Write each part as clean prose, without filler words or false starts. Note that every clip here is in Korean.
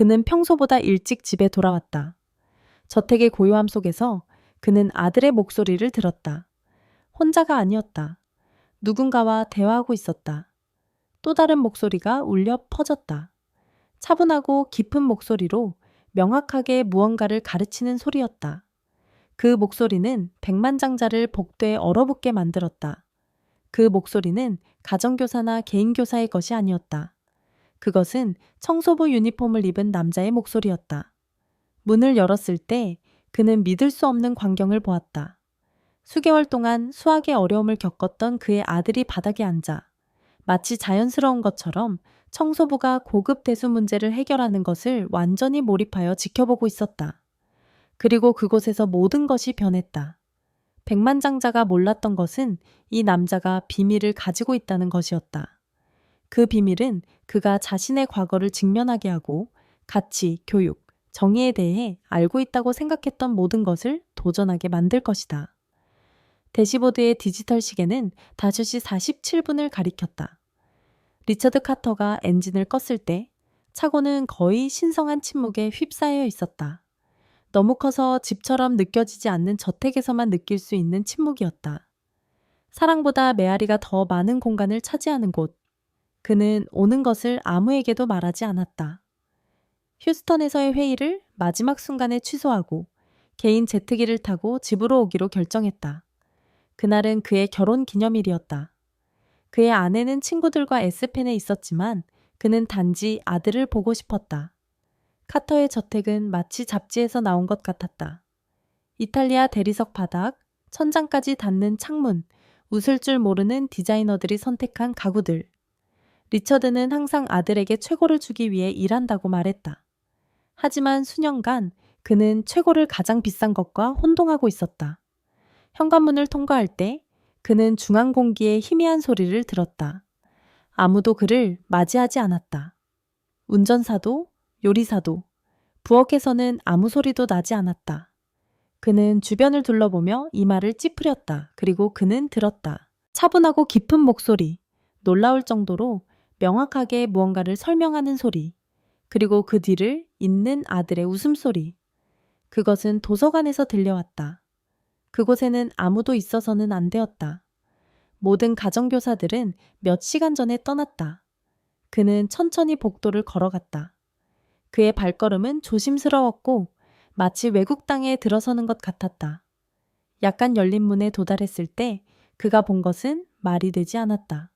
그는 평소보다 일찍 집에 돌아왔다. 저택의 고요함 속에서 그는 아들의 목소리를 들었다. 혼자가 아니었다. 누군가와 대화하고 있었다. 또 다른 목소리가 울려 퍼졌다. 차분하고 깊은 목소리로 명확하게 무언가를 가르치는 소리였다. 그 목소리는 백만장자를 복도에 얼어붙게 만들었다. 그 목소리는 가정교사나 개인교사의 것이 아니었다. 그것은 청소부 유니폼을 입은 남자의 목소리였다. 문을 열었을 때 그는 믿을 수 없는 광경을 보았다. 수개월 동안 수학의 어려움을 겪었던 그의 아들이 바닥에 앉아 마치 자연스러운 것처럼 청소부가 고급 대수 문제를 해결하는 것을 완전히 몰입하여 지켜보고 있었다. 그리고 그곳에서 모든 것이 변했다. 백만장자가 몰랐던 것은 이 남자가 비밀을 가지고 있다는 것이었다. 그 비밀은 그가 자신의 과거를 직면하게 하고 가치, 교육, 정의에 대해 알고 있다고 생각했던 모든 것을 도전하게 만들 것이다. 대시보드의 디지털 시계는 5시 47분을 가리켰다. 리처드 카터가 엔진을 껐을 때 차고는 거의 신성한 침묵에 휩싸여 있었다. 너무 커서 집처럼 느껴지지 않는 저택에서만 느낄 수 있는 침묵이었다. 사랑보다 메아리가 더 많은 공간을 차지하는 곳. 그는 오는 것을 아무에게도 말하지 않았다. 휴스턴에서의 회의를 마지막 순간에 취소하고 개인 제트기를 타고 집으로 오기로 결정했다. 그날은 그의 결혼 기념일이었다. 그의 아내는 친구들과 S펜에 있었지만 그는 단지 아들을 보고 싶었다. 카터의 저택은 마치 잡지에서 나온 것 같았다. 이탈리아 대리석 바닥, 천장까지 닿는 창문, 웃을 줄 모르는 디자이너들이 선택한 가구들. 리처드는 항상 아들에게 최고를 주기 위해 일한다고 말했다. 하지만 수년간 그는 최고를 가장 비싼 것과 혼동하고 있었다. 현관문을 통과할 때 그는 중앙 공기의 희미한 소리를 들었다. 아무도 그를 맞이하지 않았다. 운전사도, 요리사도, 부엌에서는 아무 소리도 나지 않았다. 그는 주변을 둘러보며 이마를 찌푸렸다. 그리고 그는 들었다. 차분하고 깊은 목소리, 놀라울 정도로 명확하게 무언가를 설명하는 소리, 그리고 그 뒤를 잇는 아들의 웃음소리. 그것은 도서관에서 들려왔다. 그곳에는 아무도 있어서는 안 되었다. 모든 가정교사들은 몇 시간 전에 떠났다. 그는 천천히 복도를 걸어갔다. 그의 발걸음은 조심스러웠고 마치 외국 땅에 들어서는 것 같았다. 약간 열린 문에 도달했을 때 그가 본 것은 말이 되지 않았다.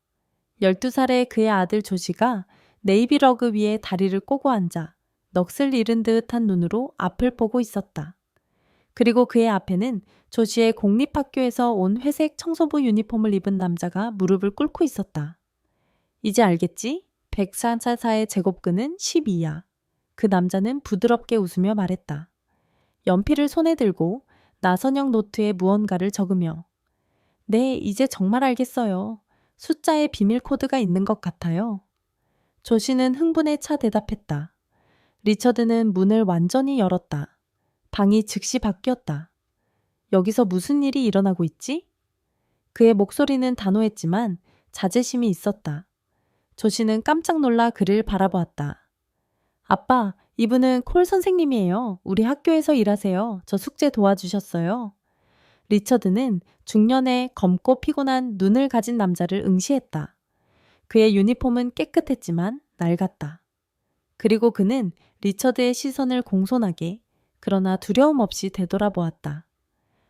12살의 그의 아들 조시가 네이비 러그 위에 다리를 꼬고 앉아 넋을 잃은 듯한 눈으로 앞을 보고 있었다. 그리고 그의 앞에는 조시의 공립학교에서 온 회색 청소부 유니폼을 입은 남자가 무릎을 꿇고 있었다. 이제 알겠지? 144의 제곱근은 12야. 그 남자는 부드럽게 웃으며 말했다. 연필을 손에 들고 나선형 노트에 무언가를 적으며 네, 이제 정말 알겠어요. 숫자에 비밀 코드가 있는 것 같아요. 조시는 흥분에 차 대답했다. 리처드는 문을 완전히 열었다. 방이 즉시 바뀌었다. 여기서 무슨 일이 일어나고 있지? 그의 목소리는 단호했지만 자제심이 있었다. 조시는 깜짝 놀라 그를 바라보았다. 아빠, 이분은 콜 선생님이에요. 우리 학교에서 일하세요. 저 숙제 도와주셨어요. 리처드는 중년의 검고 피곤한 눈을 가진 남자를 응시했다. 그의 유니폼은 깨끗했지만 낡았다. 그리고 그는 리처드의 시선을 공손하게 그러나 두려움 없이 되돌아보았다.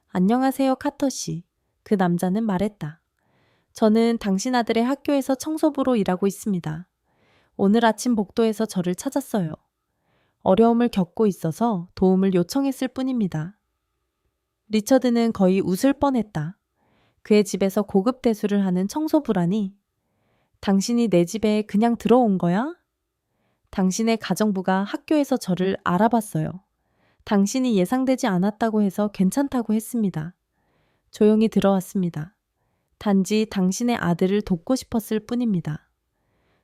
안녕하세요, 카터 씨. 그 남자는 말했다. 저는 당신 아들의 학교에서 청소부로 일하고 있습니다. 오늘 아침 복도에서 저를 찾았어요. 어려움을 겪고 있어서 도움을 요청했을 뿐입니다. 리처드는 거의 웃을 뻔했다. 그의 집에서 고급 대수를 하는 청소부라니. 당신이 내 집에 그냥 들어온 거야? 당신의 가정부가 학교에서 저를 알아봤어요. 당신이 예상되지 않았다고 해서 괜찮다고 했습니다. 조용히 들어왔습니다. 단지 당신의 아들을 돕고 싶었을 뿐입니다.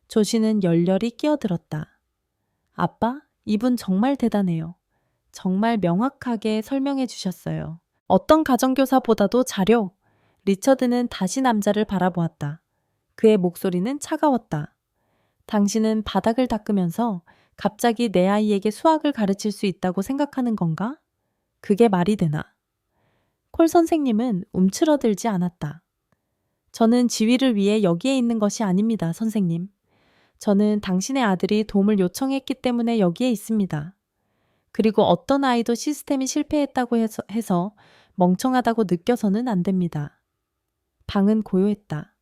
조시는 열렬히 끼어들었다. 아빠, 이분 정말 대단해요. 정말 명확하게 설명해 주셨어요. 어떤 가정교사보다도 자료. 리처드는 다시 남자를 바라보았다. 그의 목소리는 차가웠다. 당신은 바닥을 닦으면서 갑자기 내 아이에게 수학을 가르칠 수 있다고 생각하는 건가? 그게 말이 되나? 콜 선생님은 움츠러들지 않았다. 저는 지위를 위해 여기에 있는 것이 아닙니다, 선생님. 저는 당신의 아들이 도움을 요청했기 때문에 여기에 있습니다. 그리고 어떤 아이도 시스템이 실패했다고 해서 멍청하다고 느껴서는 안 됩니다. 방은 고요했다.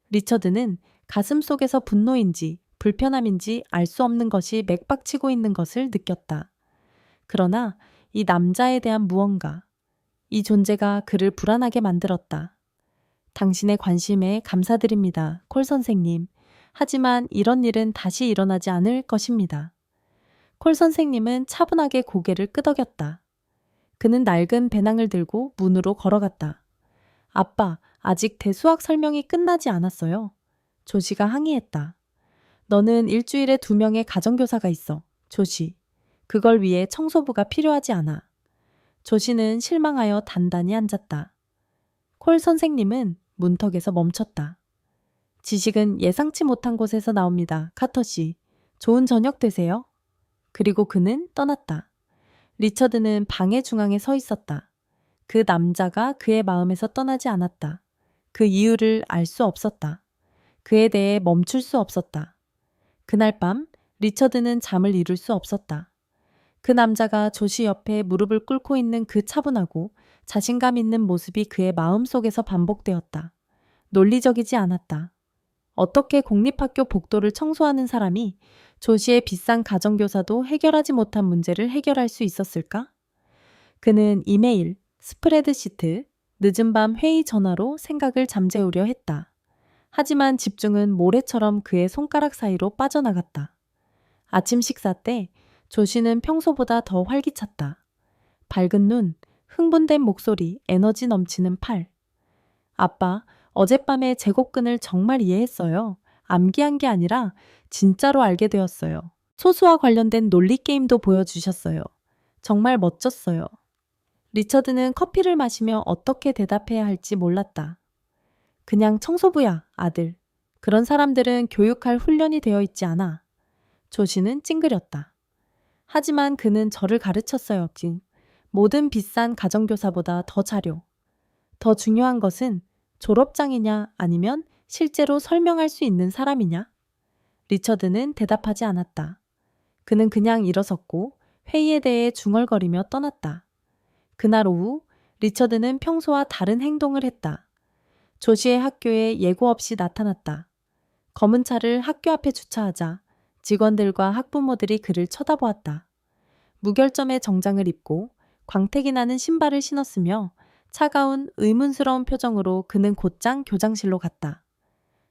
리처드는 가슴 속에서 분노인지 불편함인지 알 수 없는 것이 맥박치고 있는 것을 느꼈다. 그러나 이 남자에 대한 무언가, 이 존재가 그를 불안하게 만들었다. 당신의 관심에 감사드립니다, 콜 선생님. 하지만 이런 일은 다시 일어나지 않을 것입니다. 콜 선생님은 차분하게 고개를 끄덕였다. 그는 낡은 배낭을 들고 문으로 걸어갔다. 아빠, 아직 대수학 설명이 끝나지 않았어요. 조시가 항의했다. 너는 일주일에 2명의 가정교사가 있어, 조시. 그걸 위해 청소부가 필요하지 않아. 조시는 실망하여 단단히 앉았다. 콜 선생님은 문턱에서 멈췄다. 지식은 예상치 못한 곳에서 나옵니다, 카터 씨. 좋은 저녁 되세요. 그리고 그는 떠났다. 리처드는 방의 중앙에 서 있었다. 그 남자가 그의 마음에서 떠나지 않았다. 그 이유를 알 수 없었다. 그에 대해 멈출 수 없었다. 그날 밤 리처드는 잠을 이룰 수 없었다. 그 남자가 조시 옆에 무릎을 꿇고 있는 그 차분하고 자신감 있는 모습이 그의 마음속에서 반복되었다. 논리적이지 않았다. 어떻게 공립학교 복도를 청소하는 사람이 조시의 비싼 가정교사도 해결하지 못한 문제를 해결할 수 있었을까? 그는 이메일, 스프레드시트, 늦은 밤 회의 전화로 생각을 잠재우려 했다. 하지만 집중은 모래처럼 그의 손가락 사이로 빠져나갔다. 아침 식사 때 조시는 평소보다 더 활기찼다. 밝은 눈, 흥분된 목소리, 에너지 넘치는 팔. 아빠, 어젯밤에 제곡근을 정말 이해했어요. 암기한 게 아니라 진짜로 알게 되었어요. 소수와 관련된 논리 게임도 보여주셨어요. 정말 멋졌어요. 리처드는 커피를 마시며 어떻게 대답해야 할지 몰랐다. 그냥 청소부야, 아들. 그런 사람들은 교육할 훈련이 되어 있지 않아. 조시는 찡그렸다. 하지만 그는 저를 가르쳤어요, 모든 비싼 가정교사보다 더 자료. 더 중요한 것은 졸업장이냐 아니면 실제로 설명할 수 있는 사람이냐? 리처드는 대답하지 않았다. 그는 그냥 일어섰고 회의에 대해 중얼거리며 떠났다. 그날 오후 리처드는 평소와 다른 행동을 했다. 조시의 학교에 예고 없이 나타났다. 검은 차를 학교 앞에 주차하자 직원들과 학부모들이 그를 쳐다보았다. 무결점의 정장을 입고 광택이 나는 신발을 신었으며 차가운 의문스러운 표정으로 그는 곧장 교장실로 갔다.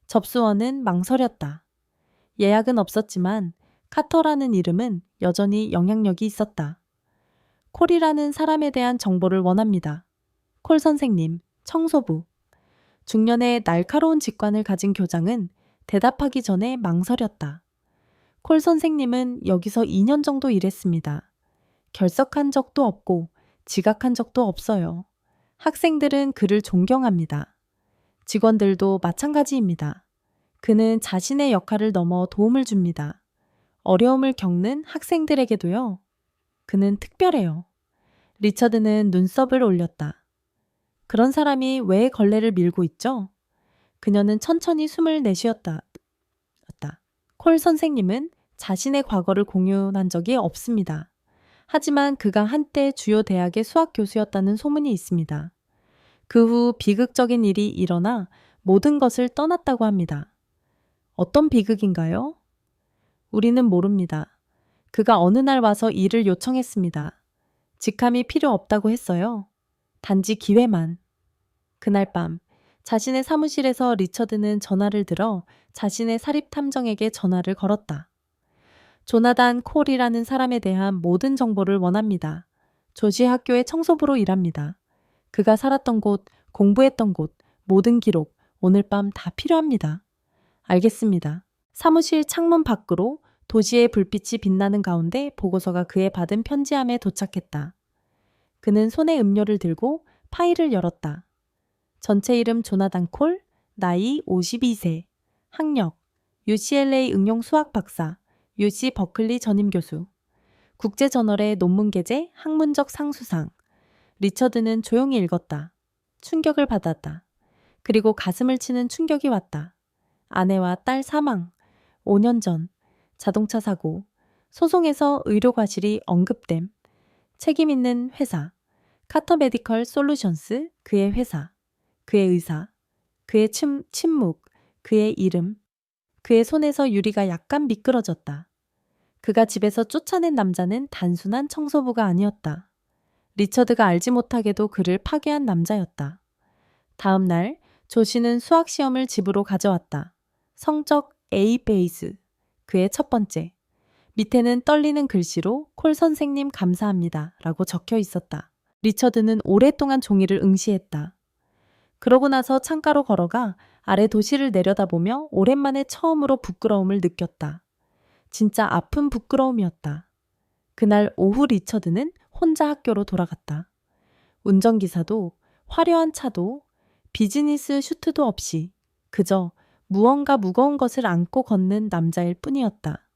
접수원은 망설였다. 예약은 없었지만 카터라는 이름은 여전히 영향력이 있었다. 콜이라는 사람에 대한 정보를 원합니다. 콜 선생님, 청소부. 중년의 날카로운 직관을 가진 교장은 대답하기 전에 망설였다. 콜 선생님은 여기서 2년 정도 일했습니다. 결석한 적도 없고 지각한 적도 없어요. 학생들은 그를 존경합니다. 직원들도 마찬가지입니다. 그는 자신의 역할을 넘어 도움을 줍니다. 어려움을 겪는 학생들에게도요. 그는 특별해요. 리처드는 눈썹을 올렸다. 그런 사람이 왜 걸레를 밀고 있죠? 그녀는 천천히 숨을 내쉬었다. 콜 선생님은 자신의 과거를 공유한 적이 없습니다. 하지만 그가 한때 주요 대학의 수학 교수였다는 소문이 있습니다. 그 후 비극적인 일이 일어나 모든 것을 떠났다고 합니다. 어떤 비극인가요? 우리는 모릅니다. 그가 어느 날 와서 일을 요청했습니다. 직함이 필요 없다고 했어요. 단지 기회만. 그날 밤 자신의 사무실에서 리처드는 전화를 들어 자신의 사립탐정에게 전화를 걸었다. 조나단 콜이라는 사람에 대한 모든 정보를 원합니다. 조시 학교의 청소부로 일합니다. 그가 살았던 곳, 공부했던 곳, 모든 기록, 오늘 밤 다 필요합니다. 알겠습니다. 사무실 창문 밖으로 도시의 불빛이 빛나는 가운데 보고서가 그의 받은 편지함에 도착했다. 그는 손에 음료를 들고 파일을 열었다. 전체 이름 조나단 콜, 나이 52세, 학력, UCLA 응용 수학 박사, UC 버클리 전임 교수. 국제저널의 논문게재 학문적 상수상. 리처드는 조용히 읽었다. 충격을 받았다. 그리고 가슴을 치는 충격이 왔다. 아내와 딸 사망. 5년 전. 자동차 사고. 소송에서 의료과실이 언급됨. 책임 있는 회사. 카터 메디컬 솔루션스. 그의 회사. 그의 의사. 그의 침묵. 그의 이름. 그의 손에서 유리가 약간 미끄러졌다. 그가 집에서 쫓아낸 남자는 단순한 청소부가 아니었다. 리처드가 알지 못하게도 그를 파괴한 남자였다. 다음 날 조씨는 수학시험을 집으로 가져왔다. 성적 A 베이스. 그의 첫 번째. 밑에는 떨리는 글씨로 콜 선생님 감사합니다 라고 적혀 있었다. 리처드는 오랫동안 종이를 응시했다. 그러고 나서 창가로 걸어가 아래 도시를 내려다보며 오랜만에 처음으로 부끄러움을 느꼈다. 진짜 아픈 부끄러움이었다. 그날 오후 리처드는 혼자 학교로 돌아갔다. 운전기사도 화려한 차도 비즈니스 슈트도 없이 그저 무언가 무거운 것을 안고 걷는 남자일 뿐이었다.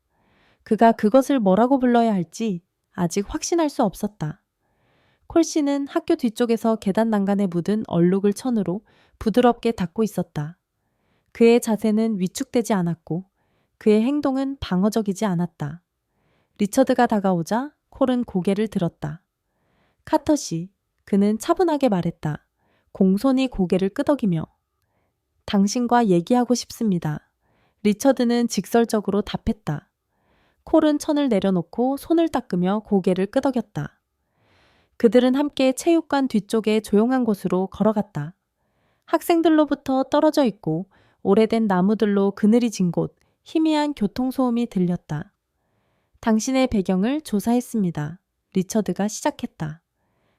그가 그것을 뭐라고 불러야 할지 아직 확신할 수 없었다. 콜 씨는 학교 뒤쪽에서 계단 난간에 묻은 얼룩을 천으로 부드럽게 닦고 있었다. 그의 자세는 위축되지 않았고 그의 행동은 방어적이지 않았다. 리처드가 다가오자 콜은 고개를 들었다. 카터 씨, 그는 차분하게 말했다. 공손히 고개를 끄덕이며. 당신과 얘기하고 싶습니다. 리처드는 직설적으로 답했다. 콜은 천을 내려놓고 손을 닦으며 고개를 끄덕였다. 그들은 함께 체육관 뒤쪽의 조용한 곳으로 걸어갔다. 학생들로부터 떨어져 있고 오래된 나무들로 그늘이 진 곳, 희미한 교통소음이 들렸다. 당신의 배경을 조사했습니다. 리처드가 시작했다.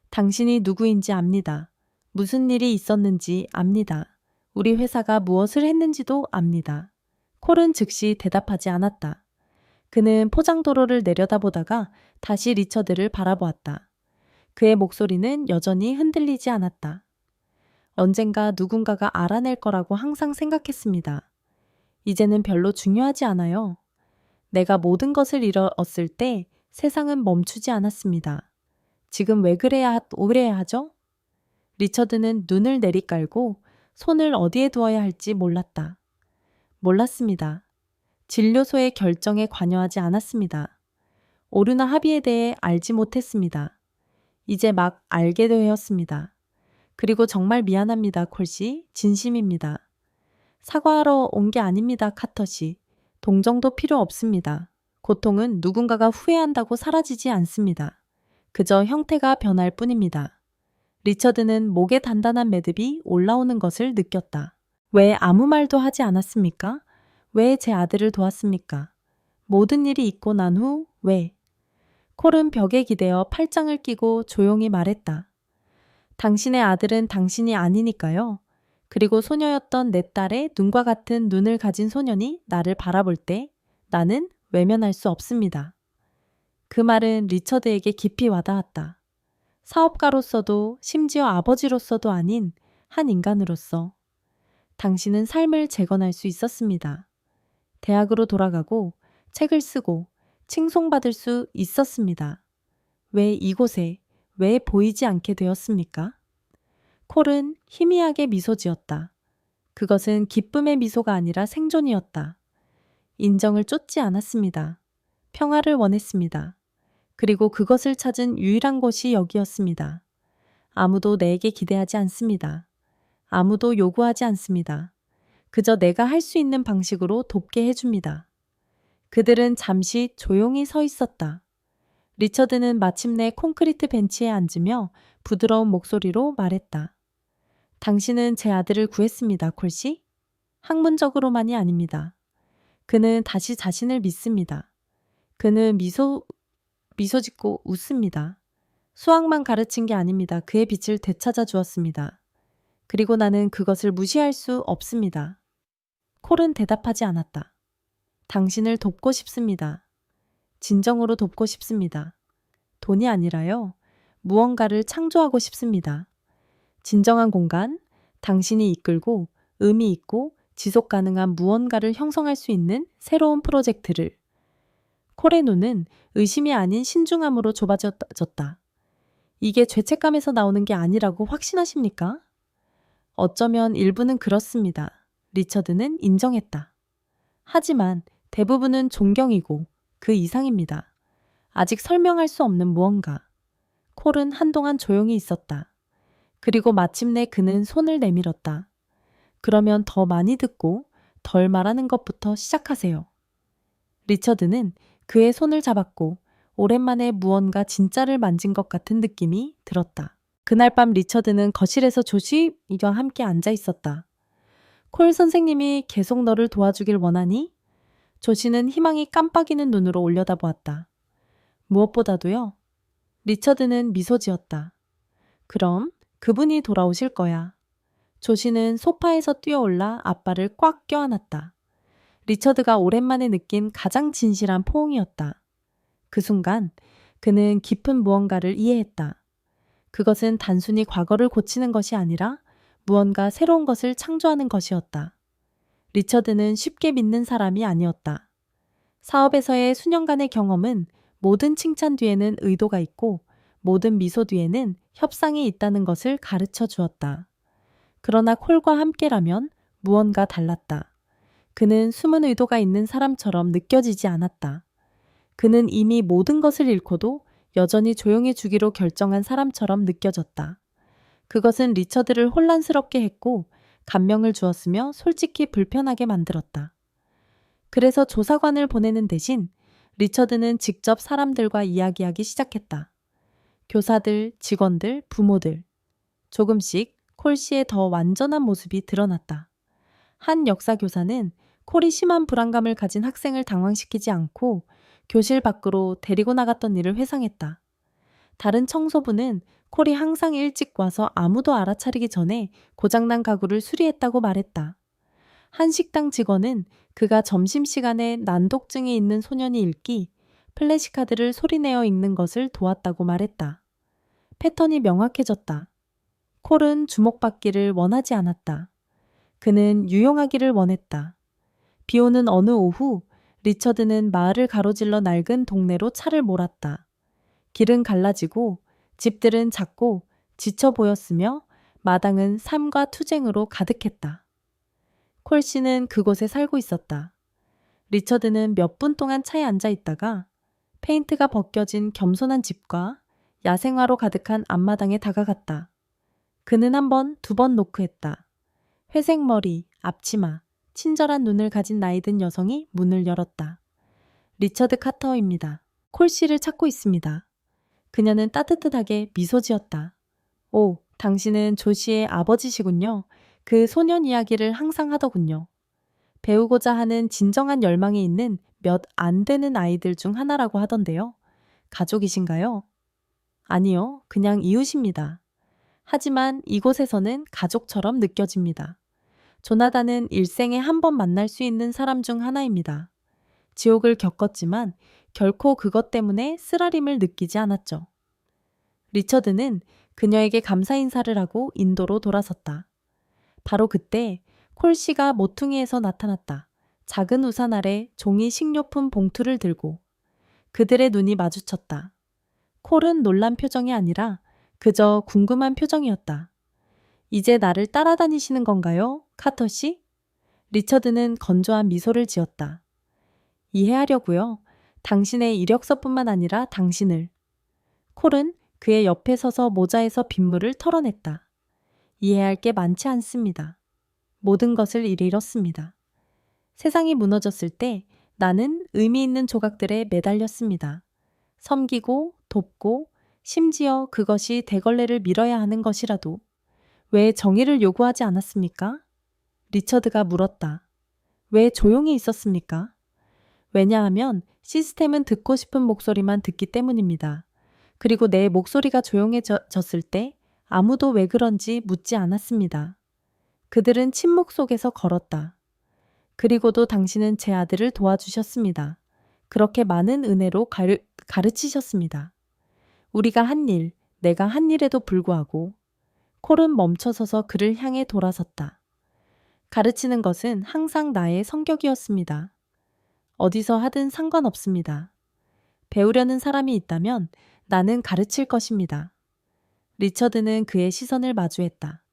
당신이 누구인지 압니다. 무슨 일이 있었는지 압니다. 우리 회사가 무엇을 했는지도 압니다. 콜은 즉시 대답하지 않았다. 그는 포장도로를 내려다보다가 다시 리처드를 바라보았다. 그의 목소리는 여전히 흔들리지 않았다. 언젠가 누군가가 알아낼 거라고 항상 생각했습니다. 이제는 별로 중요하지 않아요. 내가 모든 것을 잃었을 때 세상은 멈추지 않았습니다. 지금 왜 그래야 하죠? 리처드는 눈을 내리깔고 손을 어디에 두어야 할지 몰랐다. 몰랐습니다. 진료소의 결정에 관여하지 않았습니다. 오류나 합의에 대해 알지 못했습니다. 이제 막 알게 되었습니다. 그리고 정말 미안합니다, 콜씨. 진심입니다. 사과하러 온 게 아닙니다, 카터씨. 동정도 필요 없습니다. 고통은 누군가가 후회한다고 사라지지 않습니다. 그저 형태가 변할 뿐입니다. 리처드는 목에 단단한 매듭이 올라오는 것을 느꼈다. 왜 아무 말도 하지 않았습니까? 왜 제 아들을 도왔습니까? 모든 일이 있고 난 후 왜? 콜은 벽에 기대어 팔짱을 끼고 조용히 말했다. 당신의 아들은 당신이 아니니까요. 그리고 소녀였던 내 딸의 눈과 같은 눈을 가진 소년이 나를 바라볼 때 나는 외면할 수 없습니다. 그 말은 리처드에게 깊이 와닿았다. 사업가로서도 심지어 아버지로서도 아닌 한 인간으로서 당신은 삶을 재건할 수 있었습니다. 대학으로 돌아가고 책을 쓰고 칭송받을 수 있었습니다. 왜 이곳에, 왜 보이지 않게 되었습니까? 콜은 희미하게 미소 지었다. 그것은 기쁨의 미소가 아니라 생존이었다. 인정을 쫓지 않았습니다. 평화를 원했습니다. 그리고 그것을 찾은 유일한 곳이 여기였습니다. 아무도 내게 기대하지 않습니다. 아무도 요구하지 않습니다. 그저 내가 할 수 있는 방식으로 돕게 해줍니다. 그들은 잠시 조용히 서 있었다. 리처드는 마침내 콘크리트 벤치에 앉으며 부드러운 목소리로 말했다. 당신은 제 아들을 구했습니다, 콜씨? 학문적으로만이 아닙니다. 그는 다시 자신을 믿습니다. 그는 미소 짓고 웃습니다. 수학만 가르친 게 아닙니다. 그의 빛을 되찾아 주었습니다. 그리고 나는 그것을 무시할 수 없습니다. 콜은 대답하지 않았다. 당신을 돕고 싶습니다. 진정으로 돕고 싶습니다. 돈이 아니라요. 무언가를 창조하고 싶습니다. 진정한 공간, 당신이 이끌고 의미 있고 지속 가능한 무언가를 형성할 수 있는 새로운 프로젝트를. 콜의 눈은 의심이 아닌 신중함으로 좁아졌다. 이게 죄책감에서 나오는 게 아니라고 확신하십니까? 어쩌면 일부는 그렇습니다. 리처드는 인정했다. 하지만 대부분은 존경이고 그 이상입니다. 아직 설명할 수 없는 무언가. 콜은 한동안 조용히 있었다. 그리고 마침내 그는 손을 내밀었다. 그러면 더 많이 듣고 덜 말하는 것부터 시작하세요. 리처드는 그의 손을 잡았고 오랜만에 무언가 진짜를 만진 것 같은 느낌이 들었다. 그날 밤 리처드는 거실에서 조시와 함께 앉아 있었다. 콜 선생님이 계속 너를 도와주길 원하니? 조시는 희망이 깜빡이는 눈으로 올려다보았다. 무엇보다도요. 리처드는 미소 지었다. 그럼 그분이 돌아오실 거야. 조시는 소파에서 뛰어올라 아빠를 꽉 껴안았다. 리처드가 오랜만에 느낀 가장 진실한 포옹이었다. 그 순간 그는 깊은 무언가를 이해했다. 그것은 단순히 과거를 고치는 것이 아니라 무언가 새로운 것을 창조하는 것이었다. 리처드는 쉽게 믿는 사람이 아니었다. 사업에서의 수년간의 경험은 모든 칭찬 뒤에는 의도가 있고 모든 미소 뒤에는 협상이 있다는 것을 가르쳐 주었다. 그러나 콜과 함께라면 무언가 달랐다. 그는 숨은 의도가 있는 사람처럼 느껴지지 않았다. 그는 이미 모든 것을 잃고도 여전히 조용히 주기로 결정한 사람처럼 느껴졌다. 그것은 리처드를 혼란스럽게 했고 감명을 주었으며 솔직히 불편하게 만들었다. 그래서 조사관을 보내는 대신 리처드는 직접 사람들과 이야기하기 시작했다. 교사들, 직원들, 부모들. 조금씩 콜 씨의 더 완전한 모습이 드러났다. 한 역사 교사는 콜이 심한 불안감을 가진 학생을 당황시키지 않고 교실 밖으로 데리고 나갔던 일을 회상했다. 다른 청소부는 콜이 항상 일찍 와서 아무도 알아차리기 전에 고장난 가구를 수리했다고 말했다. 한 식당 직원은 그가 점심시간에 난독증이 있는 소년이 읽기, 플래시카드를 소리내어 읽는 것을 도왔다고 말했다. 패턴이 명확해졌다. 콜은 주목받기를 원하지 않았다. 그는 유용하기를 원했다. 비오는 어느 오후 리처드는 마을을 가로질러 낡은 동네로 차를 몰았다. 길은 갈라지고 집들은 작고 지쳐 보였으며 마당은 삶과 투쟁으로 가득했다. 콜 씨는 그곳에 살고 있었다. 리처드는 몇 분 동안 차에 앉아 있다가 페인트가 벗겨진 겸손한 집과 야생화로 가득한 앞마당에 다가갔다. 그는 한 번, 두 번 노크했다. 회색 머리, 앞치마, 친절한 눈을 가진 나이든 여성이 문을 열었다. 리처드 카터입니다. 콜 씨를 찾고 있습니다. 그녀는 따뜻하게 미소 지었다. 오, 당신은 조시의 아버지시군요. 그 소년 이야기를 항상 하더군요. 배우고자 하는 진정한 열망이 있는 몇 안 되는 아이들 중 하나라고 하던데요. 가족이신가요? 아니요, 그냥 이웃입니다. 하지만 이곳에서는 가족처럼 느껴집니다. 조나단은 일생에 한 번 만날 수 있는 사람 중 하나입니다. 지옥을 겪었지만 결코 그것 때문에 쓰라림을 느끼지 않았죠. 리처드는 그녀에게 감사 인사를 하고 인도로 돌아섰다. 바로 그때 콜 씨가 모퉁이에서 나타났다. 작은 우산 아래 종이 식료품 봉투를 들고 그들의 눈이 마주쳤다. 콜은 놀란 표정이 아니라 그저 궁금한 표정이었다. 이제 나를 따라다니시는 건가요, 카터 씨? 리처드는 건조한 미소를 지었다. 이해하려고요. 당신의 이력서뿐만 아니라 당신을. 콜은 그의 옆에 서서 모자에서 빗물을 털어냈다. 이해할 게 많지 않습니다. 모든 것을 잃었습니다. 세상이 무너졌을 때 나는 의미 있는 조각들에 매달렸습니다. 섬기고 돕고 심지어 그것이 대걸레를 밀어야 하는 것이라도 왜 정의를 요구하지 않았습니까? 리처드가 물었다. 왜 조용히 있었습니까? 왜냐하면 시스템은 듣고 싶은 목소리만 듣기 때문입니다. 그리고 내 목소리가 조용해졌을 때 아무도 왜 그런지 묻지 않았습니다. 그들은 침묵 속에서 걸었다. 그리고도 당신은 제 아들을 도와주셨습니다. 그렇게 많은 은혜로 가르치셨습니다. 우리가 한 일, 내가 한 일에도 불구하고 콜은 멈춰서서 그를 향해 돌아섰다. 가르치는 것은 항상 나의 성격이었습니다. 어디서 하든 상관없습니다. 배우려는 사람이 있다면 나는 가르칠 것입니다. 리처드는 그의 시선을 마주했다.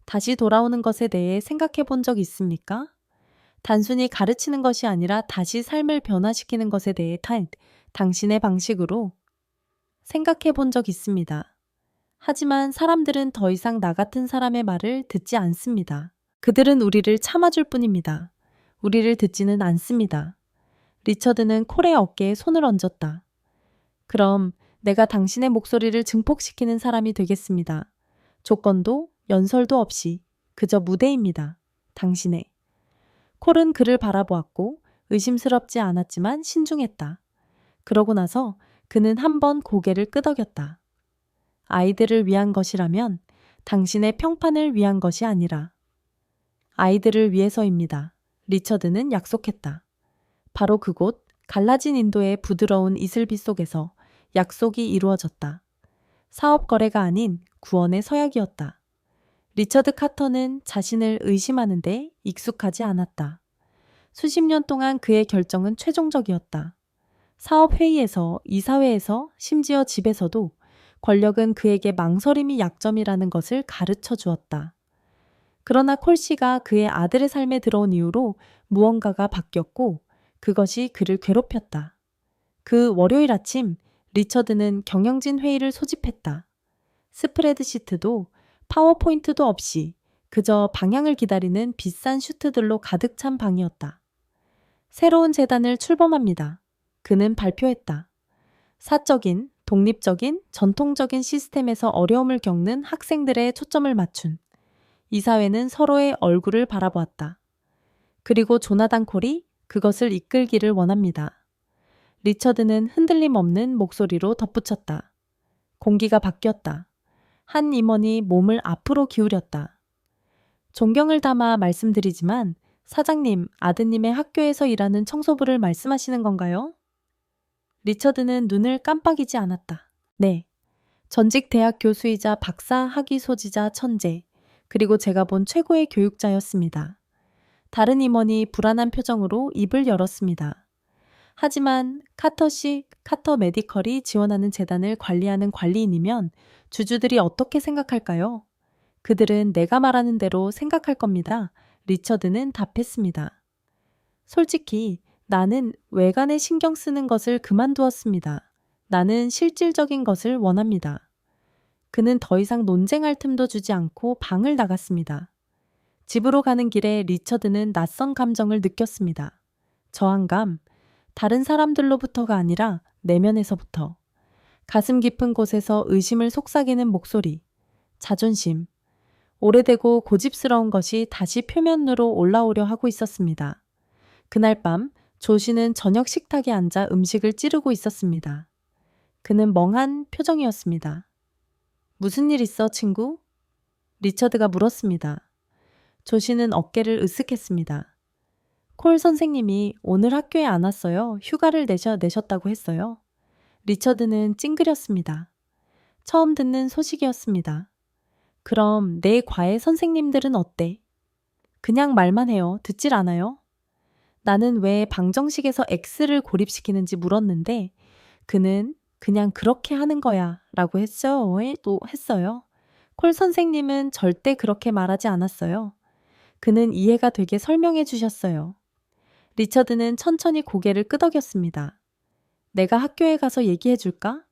다시 돌아오는 것에 대해 생각해 본 적 있습니까? 단순히 가르치는 것이 아니라 다시 삶을 변화시키는 것에 대해 당신의 방식으로 생각해 본 적 있습니다. 하지만 사람들은 더 이상 나 같은 사람의 말을 듣지 않습니다. 그들은 우리를 참아줄 뿐입니다. 우리를 듣지는 않습니다. 리처드는 콜의 어깨에 손을 얹었다. 그럼 내가 당신의 목소리를 증폭시키는 사람이 되겠습니다. 조건도 연설도 없이 그저 무대입니다. 당신의. 콜은 그를 바라보았고 의심스럽지 않았지만 신중했다. 그러고 나서 그는 한 번 고개를 끄덕였다. 아이들을 위한 것이라면 당신의 평판을 위한 것이 아니라 아이들을 위해서입니다. 리처드는 약속했다. 바로 그곳 갈라진 인도의 부드러운 이슬비 속에서 약속이 이루어졌다. 사업 거래가 아닌 구원의 서약이었다. 리처드 카터는 자신을 의심하는데 익숙하지 않았다. 수십 년 동안 그의 결정은 최종적이었다. 사업회의에서, 이사회에서, 심지어 집에서도 권력은 그에게 망설임이 약점이라는 것을 가르쳐 주었다. 그러나 콜 씨가 그의 아들의 삶에 들어온 이후로 무언가가 바뀌었고 그것이 그를 괴롭혔다. 그 월요일 아침 리처드는 경영진 회의를 소집했다. 스프레드시트도 파워포인트도 없이 그저 방향을 기다리는 비싼 슈트들로 가득 찬 방이었다. 새로운 재단을 출범합니다. 그는 발표했다. 사적인, 독립적인, 전통적인 시스템에서 어려움을 겪는 학생들의 초점을 맞춘 이사회는 서로의 얼굴을 바라보았다. 그리고 조나단 콜이 그것을 이끌기를 원합니다. 리처드는 흔들림 없는 목소리로 덧붙였다. 공기가 바뀌었다. 한 임원이 몸을 앞으로 기울였다. 존경을 담아 말씀드리지만 사장님, 아드님의 학교에서 일하는 청소부를 말씀하시는 건가요? 리처드는 눈을 깜빡이지 않았다. 네. 전직 대학 교수이자 박사 학위 소지자 천재, 그리고 제가 본 최고의 교육자였습니다. 다른 임원이 불안한 표정으로 입을 열었습니다. 하지만 카터 메디컬이 지원하는 재단을 관리하는 관리인이면 주주들이 어떻게 생각할까요? 그들은 내가 말하는 대로 생각할 겁니다. 리처드는 답했습니다. 솔직히 나는 외관에 신경 쓰는 것을 그만두었습니다. 나는 실질적인 것을 원합니다. 그는 더 이상 논쟁할 틈도 주지 않고 방을 나갔습니다. 집으로 가는 길에 리처드는 낯선 감정을 느꼈습니다. 저항감, 다른 사람들로부터가 아니라 내면에서부터. 가슴 깊은 곳에서 의심을 속삭이는 목소리, 자존심, 오래되고 고집스러운 것이 다시 표면으로 올라오려 하고 있었습니다. 그날 밤 조시는 저녁 식탁에 앉아 음식을 찌르고 있었습니다. 그는 멍한 표정이었습니다. 무슨 일 있어, 친구? 리처드가 물었습니다. 조시는 어깨를 으쓱했습니다. 콜 선생님이 오늘 학교에 안 왔어요. 휴가를 내셨다고 했어요. 리처드는 찡그렸습니다. 처음 듣는 소식이었습니다. 그럼 내 과외 선생님들은 어때? 그냥 말만 해요. 듣질 않아요? 나는 왜 방정식에서 X를 고립시키는지 물었는데 그는 그냥 그렇게 하는 거야 라고 했어요. 콜 선생님은 절대 그렇게 말하지 않았어요. 그는 이해가 되게 설명해 주셨어요. 리처드는 천천히 고개를 끄덕였습니다. 내가 학교에 가서 얘기해 줄까?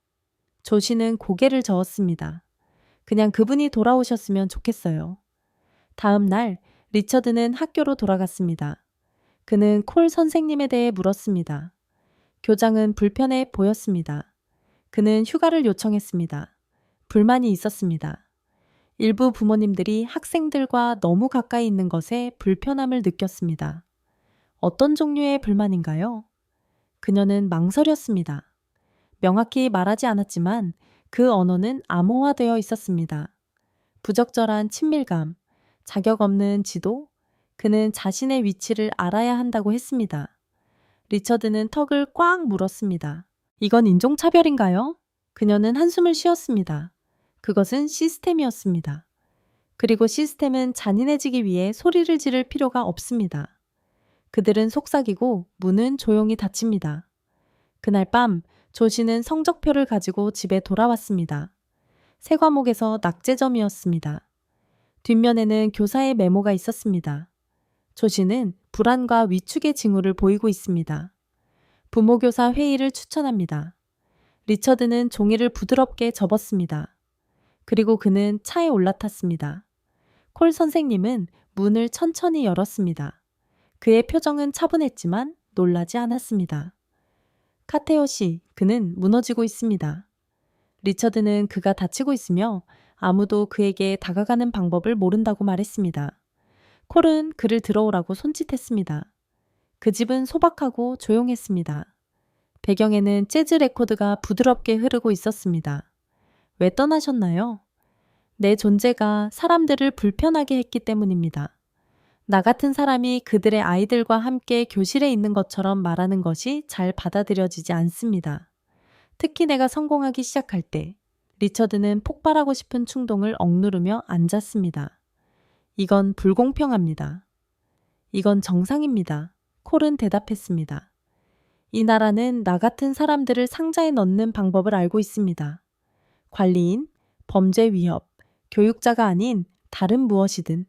조시는 고개를 저었습니다. 그냥 그분이 돌아오셨으면 좋겠어요. 다음 날 리처드는 학교로 돌아갔습니다. 그는 콜 선생님에 대해 물었습니다. 교장은 불편해 보였습니다. 그는 휴가를 요청했습니다. 불만이 있었습니다. 일부 부모님들이 학생들과 너무 가까이 있는 것에 불편함을 느꼈습니다. 어떤 종류의 불만인가요? 그녀는 망설였습니다. 명확히 말하지 않았지만 그 언어는 암호화되어 있었습니다. 부적절한 친밀감, 자격 없는 지도, 그는 자신의 위치를 알아야 한다고 했습니다. 리처드는 턱을 꽉 물었습니다. 이건 인종차별인가요? 그녀는 한숨을 쉬었습니다. 그것은 시스템이었습니다. 그리고 시스템은 잔인해지기 위해 소리를 지를 필요가 없습니다. 그들은 속삭이고 문은 조용히 닫힙니다. 그날 밤 조씨는 성적표를 가지고 집에 돌아왔습니다. 새 과목에서 낙제점이었습니다. 뒷면에는 교사의 메모가 있었습니다. 조씨는 불안과 위축의 징후를 보이고 있습니다. 부모교사 회의를 추천합니다. 리처드는 종이를 부드럽게 접었습니다. 그리고 그는 차에 올라탔습니다. 콜 선생님은 문을 천천히 열었습니다. 그의 표정은 차분했지만 놀라지 않았습니다. 카테오 씨, 그는 무너지고 있습니다. 리처드는 그가 다치고 있으며 아무도 그에게 다가가는 방법을 모른다고 말했습니다. 콜은 그를 들어오라고 손짓했습니다. 그 집은 소박하고 조용했습니다. 배경에는 재즈 레코드가 부드럽게 흐르고 있었습니다. 왜 떠나셨나요? 내 존재가 사람들을 불편하게 했기 때문입니다. 나 같은 사람이 그들의 아이들과 함께 교실에 있는 것처럼 말하는 것이 잘 받아들여지지 않습니다. 특히 내가 성공하기 시작할 때 리처드는 폭발하고 싶은 충동을 억누르며 앉았습니다. 이건 불공평합니다. 이건 정상입니다. 콜은 대답했습니다. 이 나라는 나 같은 사람들을 상자에 넣는 방법을 알고 있습니다. 관리인, 범죄 위협, 교육자가 아닌 다른 무엇이든.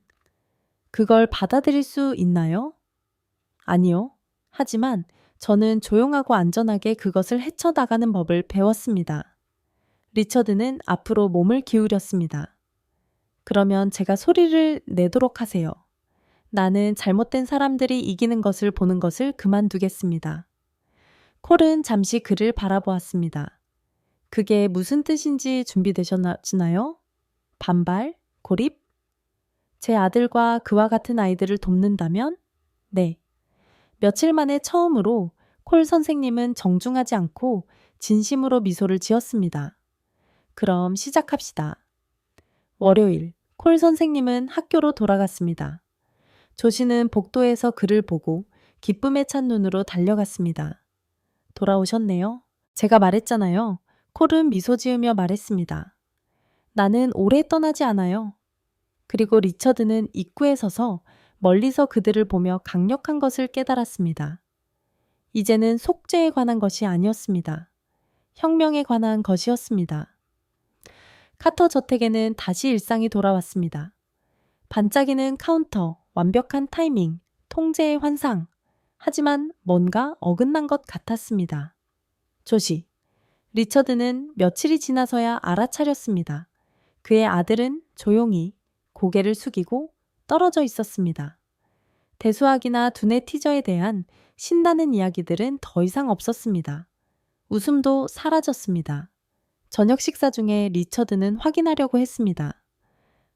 그걸 받아들일 수 있나요? 아니요. 하지만 저는 조용하고 안전하게 그것을 헤쳐나가는 법을 배웠습니다. 리처드는 앞으로 몸을 기울였습니다. 그러면 제가 소리를 내도록 하세요. 나는 잘못된 사람들이 이기는 것을 보는 것을 그만두겠습니다. 콜은 잠시 그를 바라보았습니다. 그게 무슨 뜻인지 준비되셨나요? 반발? 고립? 제 아들과 그와 같은 아이들을 돕는다면? 네. 며칠 만에 처음으로 콜 선생님은 정중하지 않고 진심으로 미소를 지었습니다. 그럼 시작합시다. 월요일, 콜 선생님은 학교로 돌아갔습니다. 조씨는 복도에서 그를 보고 기쁨에 찬 눈으로 달려갔습니다. 돌아오셨네요. 제가 말했잖아요. 콜은 미소 지으며 말했습니다. 나는 오래 떠나지 않아요. 그리고 리처드는 입구에 서서 멀리서 그들을 보며 강력한 것을 깨달았습니다. 이제는 속죄에 관한 것이 아니었습니다. 혁명에 관한 것이었습니다. 카터 저택에는 다시 일상이 돌아왔습니다. 반짝이는 카운터, 완벽한 타이밍, 통제의 환상. 하지만 뭔가 어긋난 것 같았습니다. 조시. 리처드는 며칠이 지나서야 알아차렸습니다. 그의 아들은 조용히 고개를 숙이고 떨어져 있었습니다. 대수학이나 두뇌 티저에 대한 신나는 이야기들은 더 이상 없었습니다. 웃음도 사라졌습니다. 저녁 식사 중에 리처드는 확인하려고 했습니다.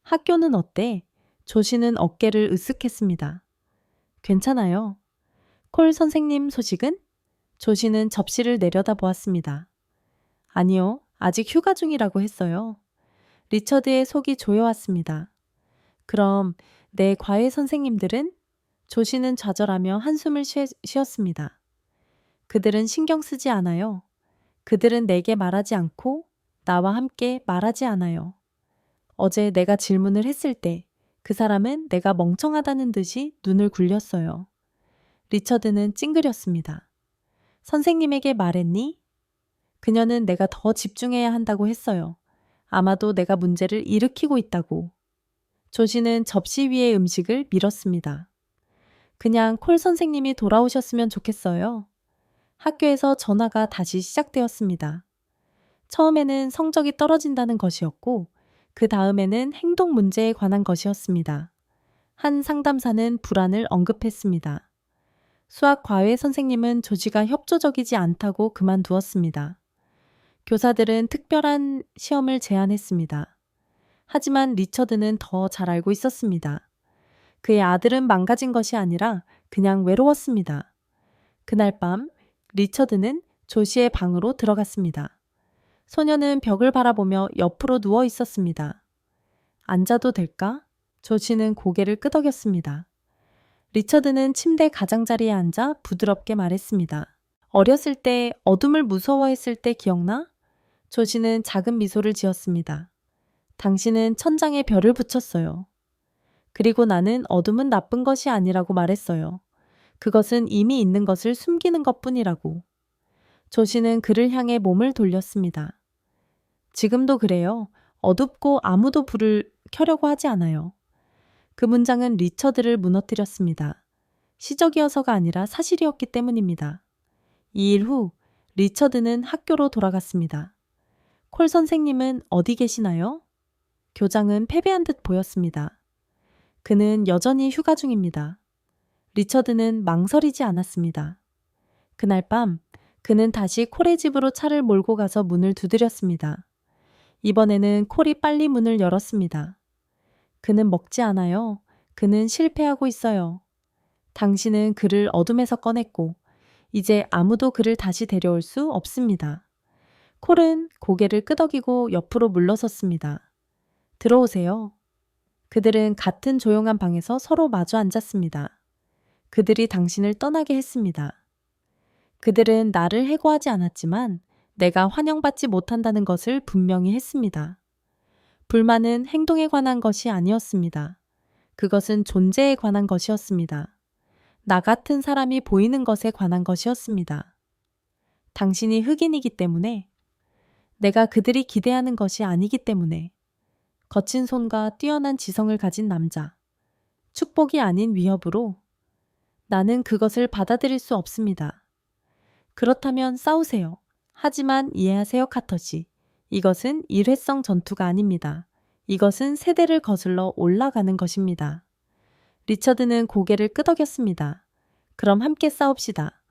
학교는 어때? 조씨는 어깨를 으쓱했습니다. 괜찮아요. 콜 선생님 소식은? 조씨는 접시를 내려다 보았습니다. 아니요, 아직 휴가 중이라고 했어요. 리처드의 속이 조여왔습니다. 그럼 내 과외 선생님들은? 조씨는 좌절하며 한숨을 쉬었습니다. 그들은 신경 쓰지 않아요. 그들은 내게 말하지 않고 나와 함께 말하지 않아요. 어제 내가 질문을 했을 때 그 사람은 내가 멍청하다는 듯이 눈을 굴렸어요. 리처드는 찡그렸습니다. 선생님에게 말했니? 그녀는 내가 더 집중해야 한다고 했어요. 아마도 내가 문제를 일으키고 있다고. 조씨는 접시 위의 음식을 밀었습니다. 그냥 콜 선생님이 돌아오셨으면 좋겠어요. 학교에서 전화가 다시 시작되었습니다. 처음에는 성적이 떨어진다는 것이었고 그 다음에는 행동 문제에 관한 것이었습니다. 한 상담사는 불안을 언급했습니다. 수학 과외 선생님은 조지가 협조적이지 않다고 그만두었습니다. 교사들은 특별한 시험을 제안했습니다. 하지만 리처드는 더 잘 알고 있었습니다. 그의 아들은 망가진 것이 아니라 그냥 외로웠습니다. 그날 밤 리처드는 조시의 방으로 들어갔습니다. 소녀는 벽을 바라보며 옆으로 누워 있었습니다. 앉아도 될까? 조시는 고개를 끄덕였습니다. 리처드는 침대 가장자리에 앉아 부드럽게 말했습니다. 어렸을 때 어둠을 무서워했을 때 기억나? 조시는 작은 미소를 지었습니다. 당신은 천장에 별을 붙였어요. 그리고 나는 어둠은 나쁜 것이 아니라고 말했어요. 그것은 이미 있는 것을 숨기는 것뿐이라고. 조씨는 그를 향해 몸을 돌렸습니다. 지금도 그래요. 어둡고 아무도 불을 켜려고 하지 않아요. 그 문장은 리처드를 무너뜨렸습니다. 시적이어서가 아니라 사실이었기 때문입니다. 2일 후 리처드는 학교로 돌아갔습니다. 콜 선생님은 어디 계시나요? 교장은 패배한 듯 보였습니다. 그는 여전히 휴가 중입니다. 리처드는 망설이지 않았습니다. 그날 밤 그는 다시 콜의 집으로 차를 몰고 가서 문을 두드렸습니다. 이번에는 콜이 빨리 문을 열었습니다. 그는 먹지 않아요. 그는 실패하고 있어요. 당신은 그를 어둠에서 꺼냈고 이제 아무도 그를 다시 데려올 수 없습니다. 콜은 고개를 끄덕이고 옆으로 물러섰습니다. 들어오세요. 그들은 같은 조용한 방에서 서로 마주 앉았습니다. 그들이 당신을 떠나게 했습니다. 그들은 나를 해고하지 않았지만 내가 환영받지 못한다는 것을 분명히 했습니다. 불만은 행동에 관한 것이 아니었습니다. 그것은 존재에 관한 것이었습니다. 나 같은 사람이 보이는 것에 관한 것이었습니다. 당신이 흑인이기 때문에, 내가 그들이 기대하는 것이 아니기 때문에, 거친 손과 뛰어난 지성을 가진 남자, 축복이 아닌 위협으로 나는 그것을 받아들일 수 없습니다. 그렇다면 싸우세요. 하지만 이해하세요, 카터지. 이것은 일회성 전투가 아닙니다. 이것은 세대를 거슬러 올라가는 것입니다. 리처드는 고개를 끄덕였습니다. 그럼 함께 싸웁시다.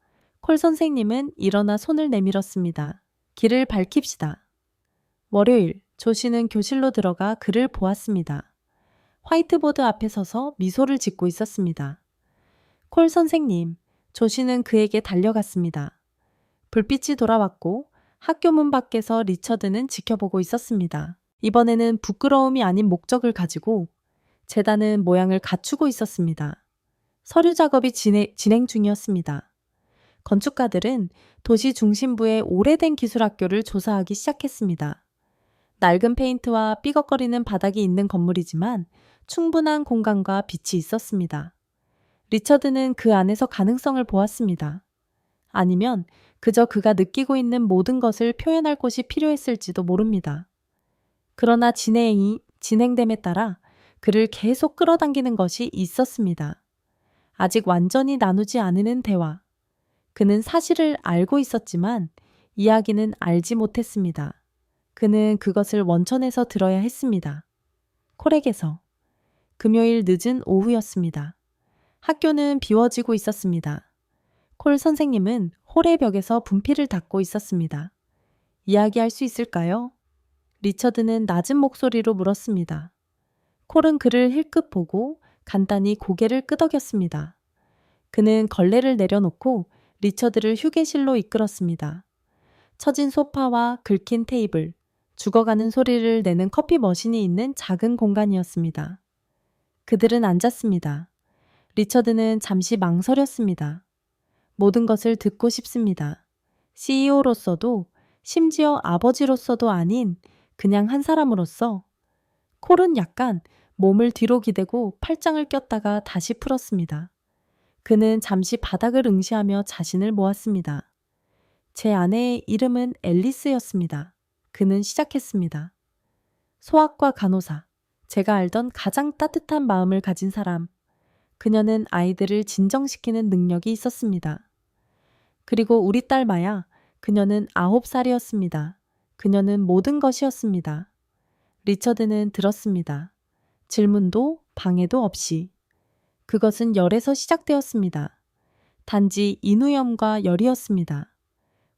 콜 선생님은 일어나 손을 내밀었습니다. 길을 밝힙시다. 월요일, 조씨는 교실로 들어가 그를 보았습니다. 화이트보드 앞에 서서 미소를 짓고 있었습니다. 콜 선생님, 조씨는 그에게 달려갔습니다. 불빛이 돌아왔고 학교 문 밖에서 리처드는 지켜보고 있었습니다. 이번에는 부끄러움이 아닌 목적을 가지고 재단은 모양을 갖추고 있었습니다. 서류 작업이 진행 중이었습니다. 건축가들은 도시 중심부의 오래된 기술학교를 조사하기 시작했습니다. 낡은 페인트와 삐걱거리는 바닥이 있는 건물이지만 충분한 공간과 빛이 있었습니다. 리처드는 그 안에서 가능성을 보았습니다. 아니면 그저 그가 느끼고 있는 모든 것을 표현할 곳이 필요했을지도 모릅니다. 그러나 진행됨에 따라 그를 계속 끌어당기는 것이 있었습니다. 아직 완전히 나누지 않은 대화. 그는 사실을 알고 있었지만 이야기는 알지 못했습니다. 그는 그것을 원천에서 들어야 했습니다. 콜에게서. 금요일 늦은 오후였습니다. 학교는 비워지고 있었습니다. 콜 선생님은 홀의 벽에서 분필을 닦고 있었습니다. 이야기할 수 있을까요? 리처드는 낮은 목소리로 물었습니다. 콜은 그를 힐끗 보고 간단히 고개를 끄덕였습니다. 그는 걸레를 내려놓고 리처드를 휴게실로 이끌었습니다. 처진 소파와 긁힌 테이블, 죽어가는 소리를 내는 커피 머신이 있는 작은 공간이었습니다. 그들은 앉았습니다. 리처드는 잠시 망설였습니다. 모든 것을 듣고 싶습니다. CEO로서도 심지어 아버지로서도 아닌 그냥 한 사람으로서. 콜은 약간 몸을 뒤로 기대고 팔짱을 꼈다가 다시 풀었습니다. 그는 잠시 바닥을 응시하며 자신을 모았습니다. 제 아내의 이름은 앨리스였습니다. 그는 시작했습니다. 소아과 간호사, 제가 알던 가장 따뜻한 마음을 가진 사람. 그녀는 아이들을 진정시키는 능력이 있었습니다. 그리고 우리 딸 마야, 그녀는 9살이었습니다. 그녀는 모든 것이었습니다. 리처드는 들었습니다. 질문도 방해도 없이. 그것은 열에서 시작되었습니다. 단지 인후염과 열이었습니다.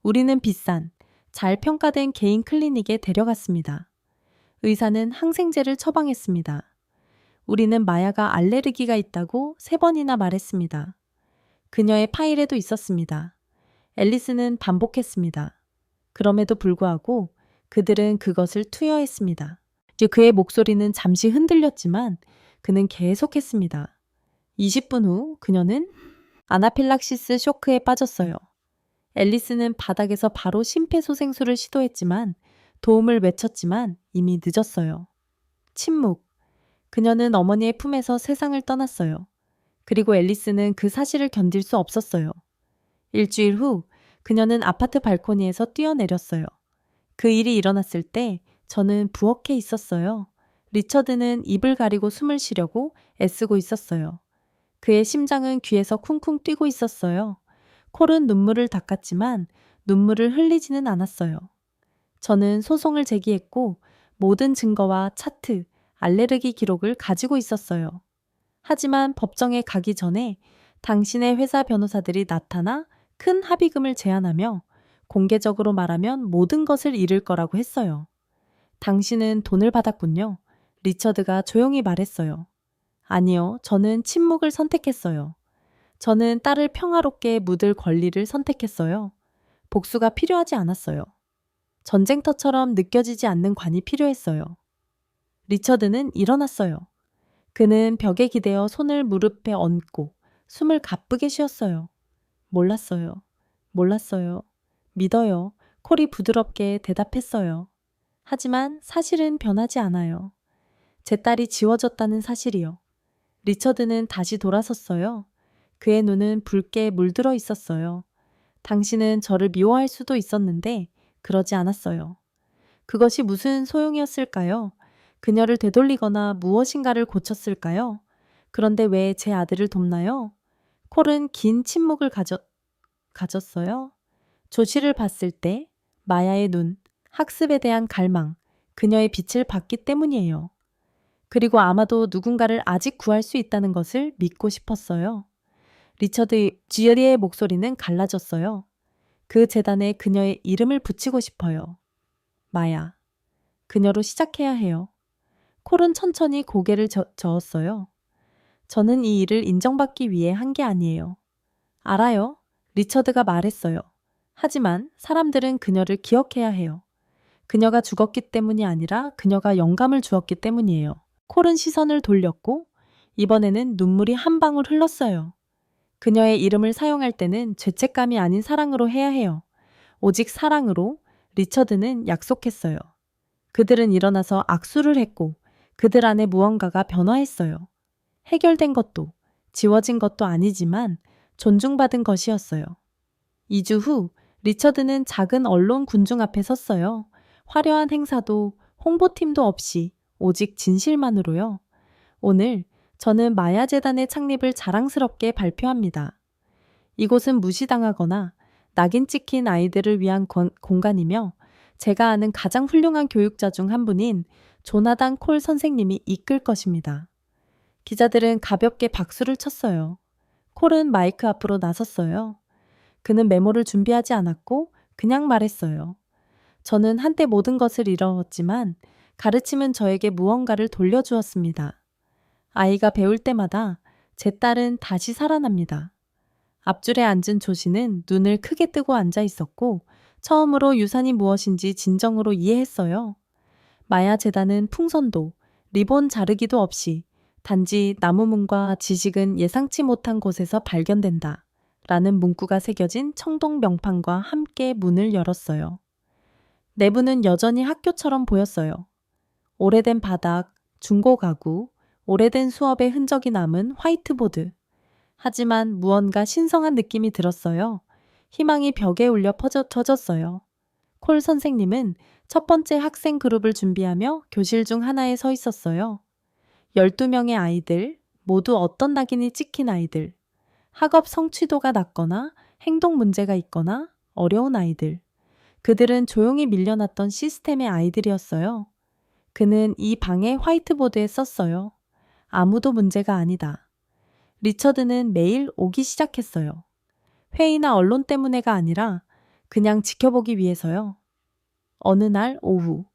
우리는 비싼, 잘 평가된 개인 클리닉에 데려갔습니다. 의사는 항생제를 처방했습니다. 우리는 마야가 알레르기가 있다고 3번이나 말했습니다. 그녀의 파일에도 있었습니다. 앨리스는 반복했습니다. 그럼에도 불구하고 그들은 그것을 투여했습니다. 그의 목소리는 잠시 흔들렸지만 그는 계속했습니다. 20분 후 그녀는 아나필락시스 쇼크에 빠졌어요. 앨리스는 바닥에서 바로 심폐소생술을 시도했지만 도움을 외쳤지만 이미 늦었어요. 침묵. 그녀는 어머니의 품에서 세상을 떠났어요. 그리고 앨리스는 그 사실을 견딜 수 없었어요. 일주일 후 그녀는 아파트 발코니에서 뛰어내렸어요. 그 일이 일어났을 때 저는 부엌에 있었어요. 리처드는 입을 가리고 숨을 쉬려고 애쓰고 있었어요. 그의 심장은 귀에서 쿵쿵 뛰고 있었어요. 콜은 눈물을 닦았지만 눈물을 흘리지는 않았어요. 저는 소송을 제기했고 모든 증거와 차트, 알레르기 기록을 가지고 있었어요. 하지만 법정에 가기 전에 당신의 회사 변호사들이 나타나 큰 합의금을 제안하며 공개적으로 말하면 모든 것을 잃을 거라고 했어요. 당신은 돈을 받았군요. 리처드가 조용히 말했어요. 아니요, 저는 침묵을 선택했어요. 저는 딸을 평화롭게 묻을 권리를 선택했어요. 복수가 필요하지 않았어요. 전쟁터처럼 느껴지지 않는 관이 필요했어요. 리처드는 일어났어요. 그는 벽에 기대어 손을 무릎에 얹고 숨을 가쁘게 쉬었어요. 몰랐어요. 몰랐어요. 믿어요. 콜이 부드럽게 대답했어요. 하지만 사실은 변하지 않아요. 제 딸이 지워졌다는 사실이요. 리처드는 다시 돌아섰어요. 그의 눈은 붉게 물들어 있었어요. 당신은 저를 미워할 수도 있었는데 그러지 않았어요. 그것이 무슨 소용이었을까요? 그녀를 되돌리거나 무엇인가를 고쳤을까요? 그런데 왜 제 아들을 돕나요? 콜은 긴 침묵을 가졌어요. 조시를 봤을 때 마야의 눈, 학습에 대한 갈망, 그녀의 빛을 봤기 때문이에요. 그리고 아마도 누군가를 아직 구할 수 있다는 것을 믿고 싶었어요. 리처드 지어리의 목소리는 갈라졌어요. 그 재단에 그녀의 이름을 붙이고 싶어요. 마야. 그녀로 시작해야 해요. 콜은 천천히 고개를 저었어요. 저는 이 일을 인정받기 위해 한 게 아니에요. 알아요. 리처드가 말했어요. 하지만 사람들은 그녀를 기억해야 해요. 그녀가 죽었기 때문이 아니라 그녀가 영감을 주었기 때문이에요. 콜은 시선을 돌렸고 이번에는 눈물이 한 방울 흘렀어요. 그녀의 이름을 사용할 때는 죄책감이 아닌 사랑으로 해야 해요. 오직 사랑으로. 리처드는 약속했어요. 그들은 일어나서 악수를 했고 그들 안에 무언가가 변화했어요. 해결된 것도 지워진 것도 아니지만 존중받은 것이었어요. 2주 후 리처드는 작은 언론 군중 앞에 섰어요. 화려한 행사도 홍보팀도 없이 오직 진실만으로요. 오늘 저는 마야 재단의 창립을 자랑스럽게 발표합니다. 이곳은 무시당하거나 낙인 찍힌 아이들을 위한 공간이며 제가 아는 가장 훌륭한 교육자 중 한 분인 조나단 콜 선생님이 이끌 것입니다. 기자들은 가볍게 박수를 쳤어요. 콜은 마이크 앞으로 나섰어요. 그는 메모를 준비하지 않았고 그냥 말했어요. 저는 한때 모든 것을 잃었지만 가르침은 저에게 무언가를 돌려주었습니다. 아이가 배울 때마다 제 딸은 다시 살아납니다. 앞줄에 앉은 조씨는 눈을 크게 뜨고 앉아 있었고 처음으로 유산이 무엇인지 진정으로 이해했어요. 마야 재단은 풍선도 리본 자르기도 없이 단지 나무문과 지식은 예상치 못한 곳에서 발견된다 라는 문구가 새겨진 청동 명판과 함께 문을 열었어요. 내부는 여전히 학교처럼 보였어요. 오래된 바닥, 중고 가구, 오래된 수업의 흔적이 남은 화이트보드. 하지만 무언가 신성한 느낌이 들었어요. 희망이 벽에 울려 퍼졌어요. 콜 선생님은 첫 번째 학생 그룹을 준비하며 교실 중 하나에 서 있었어요. 12명의 아이들, 모두 어떤 낙인이 찍힌 아이들. 학업 성취도가 낮거나 행동 문제가 있거나 어려운 아이들. 그들은 조용히 밀려났던 시스템의 아이들이었어요. 그는 이 방의 화이트보드에 썼어요. 아무도 문제가 아니다. 리처드는 매일 오기 시작했어요. 회의나 언론 때문에가 아니라 그냥 지켜보기 위해서요. 어느 날 오후,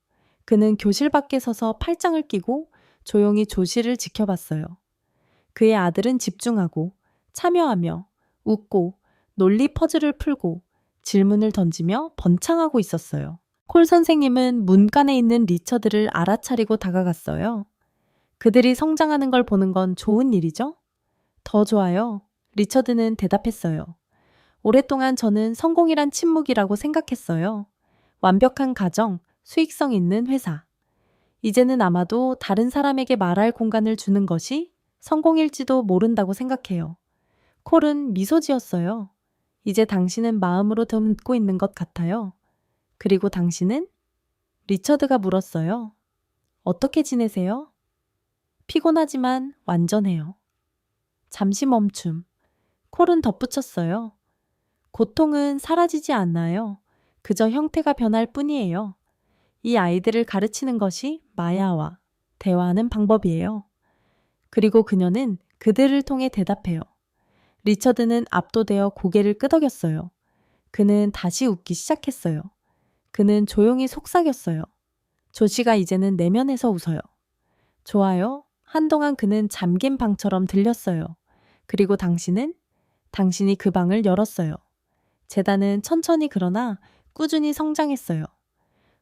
그는 교실 밖에 서서 팔짱을 끼고 조용히 조시를 지켜봤어요. 그의 아들은 집중하고 참여하며 웃고 논리 퍼즐을 풀고 질문을 던지며 번창하고 있었어요. 콜 선생님은 문간에 있는 리처드를 알아차리고 다가갔어요. 그들이 성장하는 걸 보는 건 좋은 일이죠? 더 좋아요. 리처드는 대답했어요. 오랫동안 저는 성공이란 침묵이라고 생각했어요. 완벽한 가정, 수익성 있는 회사. 이제는 아마도 다른 사람에게 말할 공간을 주는 것이 성공일지도 모른다고 생각해요. 콜은 미소 지었어요. 이제 당신은 마음으로 듣고 있는 것 같아요. 그리고 당신은? 리처드가 물었어요. 어떻게 지내세요? 피곤하지만 완전해요. 잠시 멈춤. 콜은 덧붙였어요. 고통은 사라지지 않아요. 그저 형태가 변할 뿐이에요. 이 아이들을 가르치는 것이 마야와 대화하는 방법이에요. 그리고 그녀는 그들을 통해 대답해요. 리처드는 압도되어 고개를 끄덕였어요. 그는 다시 웃기 시작했어요. 그는 조용히 속삭였어요. 조시가 이제는 내면에서 웃어요. 좋아요. 한동안 그는 잠긴 방처럼 들렸어요. 그리고 당신은? 당신이 그 방을 열었어요. 재단은 천천히 그러나 꾸준히 성장했어요.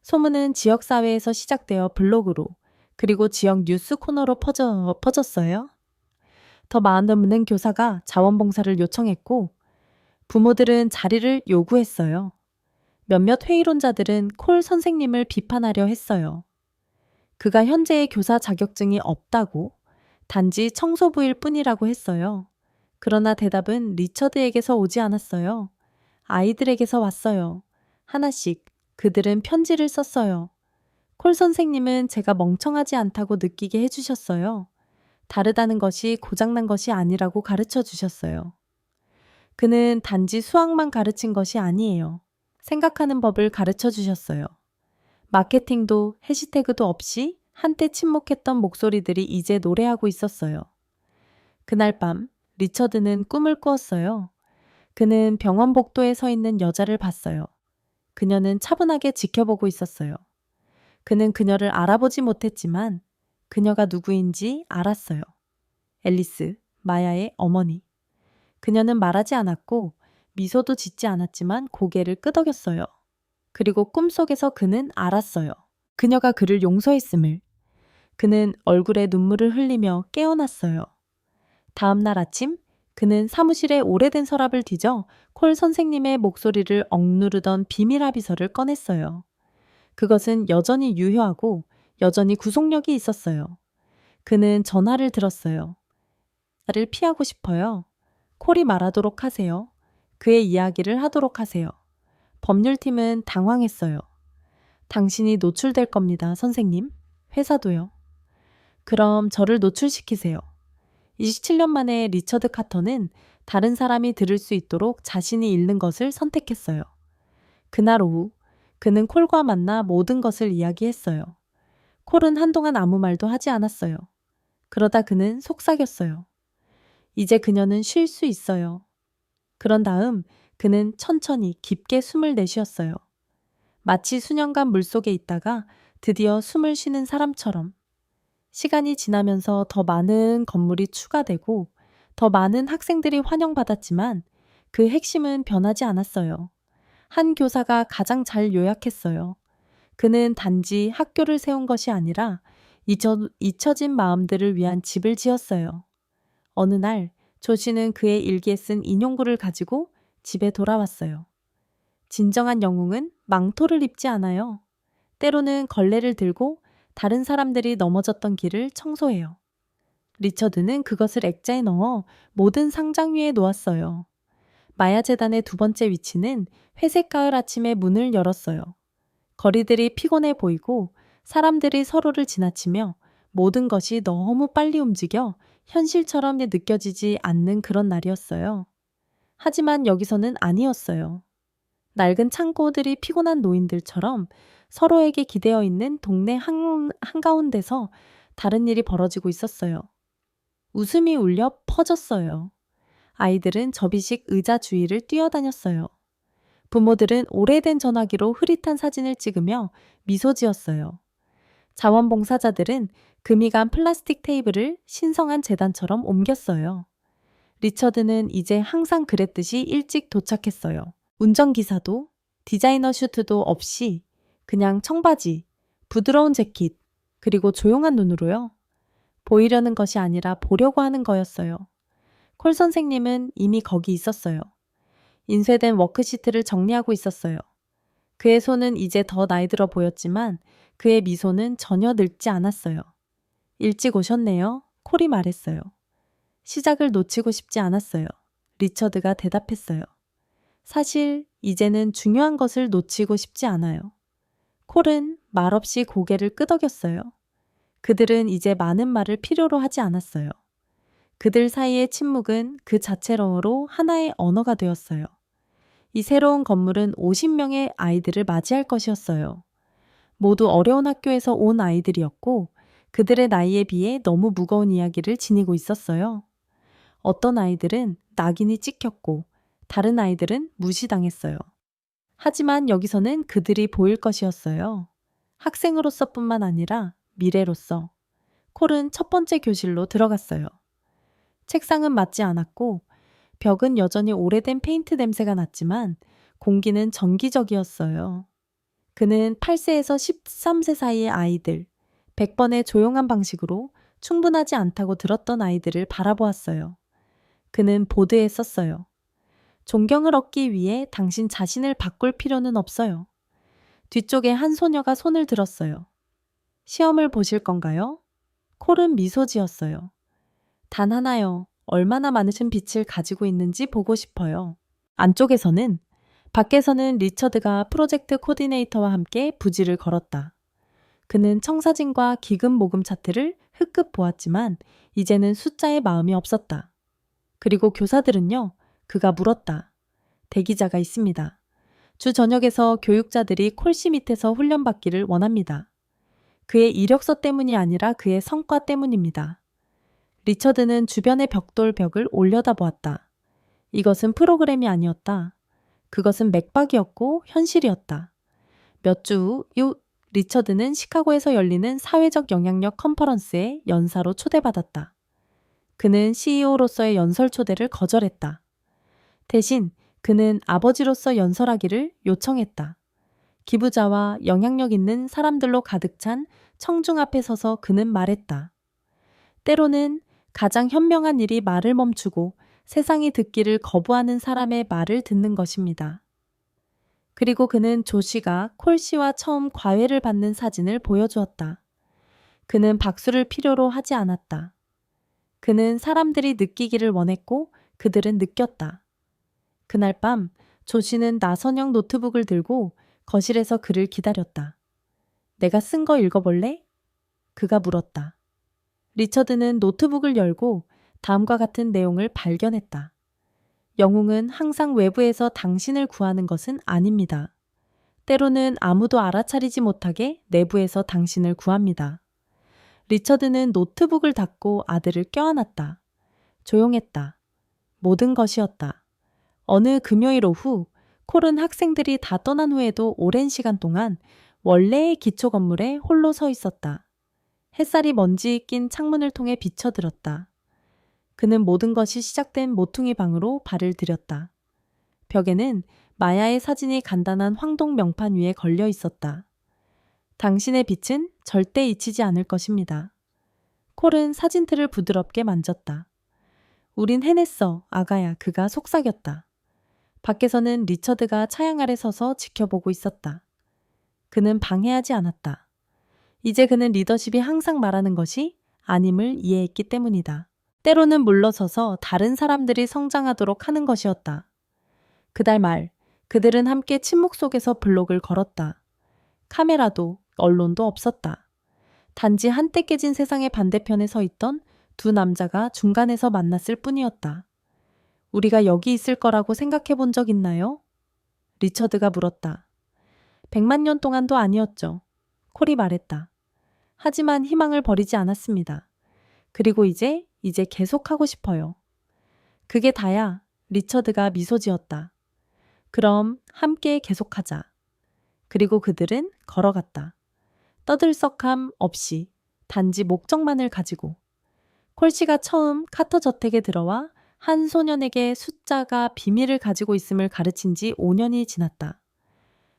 소문은 지역사회에서 시작되어 블로그로 그리고 지역 뉴스 코너로 퍼졌어요. 더 많은 교사가 자원봉사를 요청했고 부모들은 자리를 요구했어요. 몇몇 회의론자들은 콜 선생님을 비판하려 했어요. 그가 현재의 교사 자격증이 없다고 단지 청소부일 뿐이라고 했어요. 그러나 대답은 리처드에게서 오지 않았어요. 아이들에게서 왔어요. 하나씩 그들은 편지를 썼어요. 콜 선생님은 제가 멍청하지 않다고 느끼게 해주셨어요. 다르다는 것이 고장난 것이 아니라고 가르쳐 주셨어요. 그는 단지 수학만 가르친 것이 아니에요. 생각하는 법을 가르쳐 주셨어요. 마케팅도 해시태그도 없이 한때 침묵했던 목소리들이 이제 노래하고 있었어요. 그날 밤 리처드는 꿈을 꾸었어요. 그는 병원 복도에 서 있는 여자를 봤어요. 그녀는 차분하게 지켜보고 있었어요. 그는 그녀를 알아보지 못했지만 그녀가 누구인지 알았어요. 앨리스, 마야의 어머니. 그녀는 말하지 않았고 미소도 짓지 않았지만 고개를 끄덕였어요. 그리고 꿈속에서 그는 알았어요. 그녀가 그를 용서했음을. 그는 얼굴에 눈물을 흘리며 깨어났어요. 다음 날 아침 그는 사무실에 오래된 서랍을 뒤져 콜 선생님의 목소리를 억누르던 비밀 합의서를 꺼냈어요. 그것은 여전히 유효하고 여전히 구속력이 있었어요. 그는 전화를 들었어요. 나를 피하고 싶어요. 콜이 말하도록 하세요. 그의 이야기를 하도록 하세요. 법률팀은 당황했어요. 당신이 노출될 겁니다, 선생님. 회사도요. 그럼 저를 노출시키세요. 27년 만에 리처드 카터는 다른 사람이 들을 수 있도록 자신이 읽는 것을 선택했어요. 그날 오후 그는 콜과 만나 모든 것을 이야기했어요. 콜은 한동안 아무 말도 하지 않았어요. 그러다 그는 속삭였어요. 이제 그녀는 쉴 수 있어요. 그런 다음 그는 천천히 깊게 숨을 내쉬었어요. 마치 수년간 물속에 있다가 드디어 숨을 쉬는 사람처럼. 시간이 지나면서 더 많은 건물이 추가되고 더 많은 학생들이 환영받았지만 그 핵심은 변하지 않았어요. 한 교사가 가장 잘 요약했어요. 그는 단지 학교를 세운 것이 아니라 잊혀진 마음들을 위한 집을 지었어요. 어느 날 조씨는 그의 일기에 쓴 인용구를 가지고 집에 돌아왔어요. 진정한 영웅은 망토를 입지 않아요. 때로는 걸레를 들고 다른 사람들이 넘어졌던 길을 청소해요. 리처드는 그것을 액자에 넣어 모든 상장 위에 놓았어요. 마야 재단의 두 번째 위치는 회색 가을 아침에 문을 열었어요. 거리들이 피곤해 보이고 사람들이 서로를 지나치며 모든 것이 너무 빨리 움직여 현실처럼 느껴지지 않는 그런 날이었어요. 하지만 여기서는 아니었어요. 낡은 창고들이 피곤한 노인들처럼 서로에게 기대어 있는 동네 한가운데서 다른 일이 벌어지고 있었어요. 웃음이 울려 퍼졌어요. 아이들은 접이식 의자 주위를 뛰어다녔어요. 부모들은 오래된 전화기로 흐릿한 사진을 찍으며 미소 지었어요. 자원봉사자들은 금이 간 플라스틱 테이블을 신성한 재단처럼 옮겼어요. 리처드는 이제 항상 그랬듯이 일찍 도착했어요. 운전기사도 디자이너 슈트도 없이 그냥 청바지, 부드러운 재킷, 그리고 조용한 눈으로요. 보이려는 것이 아니라 보려고 하는 거였어요. 콜 선생님은 이미 거기 있었어요. 인쇄된 워크시트를 정리하고 있었어요. 그의 손은 이제 더 나이 들어 보였지만 그의 미소는 전혀 늙지 않았어요. 일찍 오셨네요. 콜이 말했어요. 시작을 놓치고 싶지 않았어요. 리처드가 대답했어요. 사실 이제는 중요한 것을 놓치고 싶지 않아요. 콜은 말없이 고개를 끄덕였어요. 그들은 이제 많은 말을 필요로 하지 않았어요. 그들 사이의 침묵은 그 자체로 하나의 언어가 되었어요. 이 새로운 건물은 50명의 아이들을 맞이할 것이었어요. 모두 어려운 학교에서 온 아이들이었고 그들의 나이에 비해 너무 무거운 이야기를 지니고 있었어요. 어떤 아이들은 낙인이 찍혔고 다른 아이들은 무시당했어요. 하지만 여기서는 그들이 보일 것이었어요. 학생으로서뿐만 아니라 미래로서. 콜은 첫 번째 교실로 들어갔어요. 책상은 맞지 않았고 벽은 여전히 오래된 페인트 냄새가 났지만 공기는 정기적이었어요. 그는 8세에서 13세 사이의 아이들, 100번의 조용한 방식으로 충분하지 않다고 들었던 아이들을 바라보았어요. 그는 보드에 썼어요. 존경을 얻기 위해 당신 자신을 바꿀 필요는 없어요. 뒤쪽에 한 소녀가 손을 들었어요. 시험을 보실 건가요? 콜은 미소 지었어요. 단 하나요. 얼마나 많으신 빛을 가지고 있는지 보고 싶어요. 안쪽에서는, 밖에서는 리처드가 프로젝트 코디네이터와 함께 부지를 걸었다. 그는 청사진과 기금 모금 차트를 흑급 보았지만 이제는 숫자에 마음이 없었다. 그리고 교사들은요, 그가 물었다. 대기자가 있습니다. 주 저녁에서 교육자들이 콜씨 밑에서 훈련받기를 원합니다. 그의 이력서 때문이 아니라 그의 성과 때문입니다. 리처드는 주변의 벽돌벽을 올려다보았다. 이것은 프로그램이 아니었다. 그것은 맥박이었고 현실이었다. 몇 주 후 리처드는 시카고에서 열리는 사회적 영향력 컨퍼런스에 연사로 초대받았다. 그는 CEO로서의 연설 초대를 거절했다. 대신 그는 아버지로서 연설하기를 요청했다. 기부자와 영향력 있는 사람들로 가득 찬 청중 앞에 서서 그는 말했다. 때로는 가장 현명한 일이 말을 멈추고 세상이 듣기를 거부하는 사람의 말을 듣는 것입니다. 그리고 그는 조 씨가 콜 씨와 처음 과외를 받는 사진을 보여주었다. 그는 박수를 필요로 하지 않았다. 그는 사람들이 느끼기를 원했고 그들은 느꼈다. 그날 밤 조 씨는 나선형 노트북을 들고 거실에서 그를 기다렸다. 내가 쓴 거 읽어볼래? 그가 물었다. 리처드는 노트북을 열고 다음과 같은 내용을 발견했다. 영웅은 항상 외부에서 당신을 구하는 것은 아닙니다. 때로는 아무도 알아차리지 못하게 내부에서 당신을 구합니다. 리처드는 노트북을 닫고 아들을 껴안았다. 조용했다. 모든 것이었다. 어느 금요일 오후 콜은 학생들이 다 떠난 후에도 오랜 시간 동안 원래의 기초 건물에 홀로 서 있었다. 햇살이 먼지 낀 창문을 통해 비쳐들었다. 그는 모든 것이 시작된 모퉁이 방으로 발을 들였다. 벽에는 마야의 사진이 간단한 황동 명판 위에 걸려 있었다. 당신의 빛은 절대 잊히지 않을 것입니다. 콜은 사진틀을 부드럽게 만졌다. 우린 해냈어, 아가야. 그가 속삭였다. 밖에서는 리처드가 차양 아래 서서 지켜보고 있었다. 그는 방해하지 않았다. 이제 그는 리더십이 항상 말하는 것이 아님을 이해했기 때문이다. 때로는 물러서서 다른 사람들이 성장하도록 하는 것이었다. 그달 말, 그들은 함께 침묵 속에서 블록을 걸었다. 카메라도 언론도 없었다. 단지 한때 깨진 세상의 반대편에 서 있던 두 남자가 중간에서 만났을 뿐이었다. 우리가 여기 있을 거라고 생각해 본 적 있나요? 리처드가 물었다. 100만 년 동안도 아니었죠. 콜이 말했다. 하지만 희망을 버리지 않았습니다. 그리고 이제 계속하고 싶어요. 그게 다야. 리처드가 미소 지었다. 그럼 함께 계속하자. 그리고 그들은 걸어갔다. 떠들썩함 없이 단지 목적만을 가지고. 콜씨가 처음 카터 저택에 들어와 한 소년에게 숫자가 비밀을 가지고 있음을 가르친 지 5년이 지났다.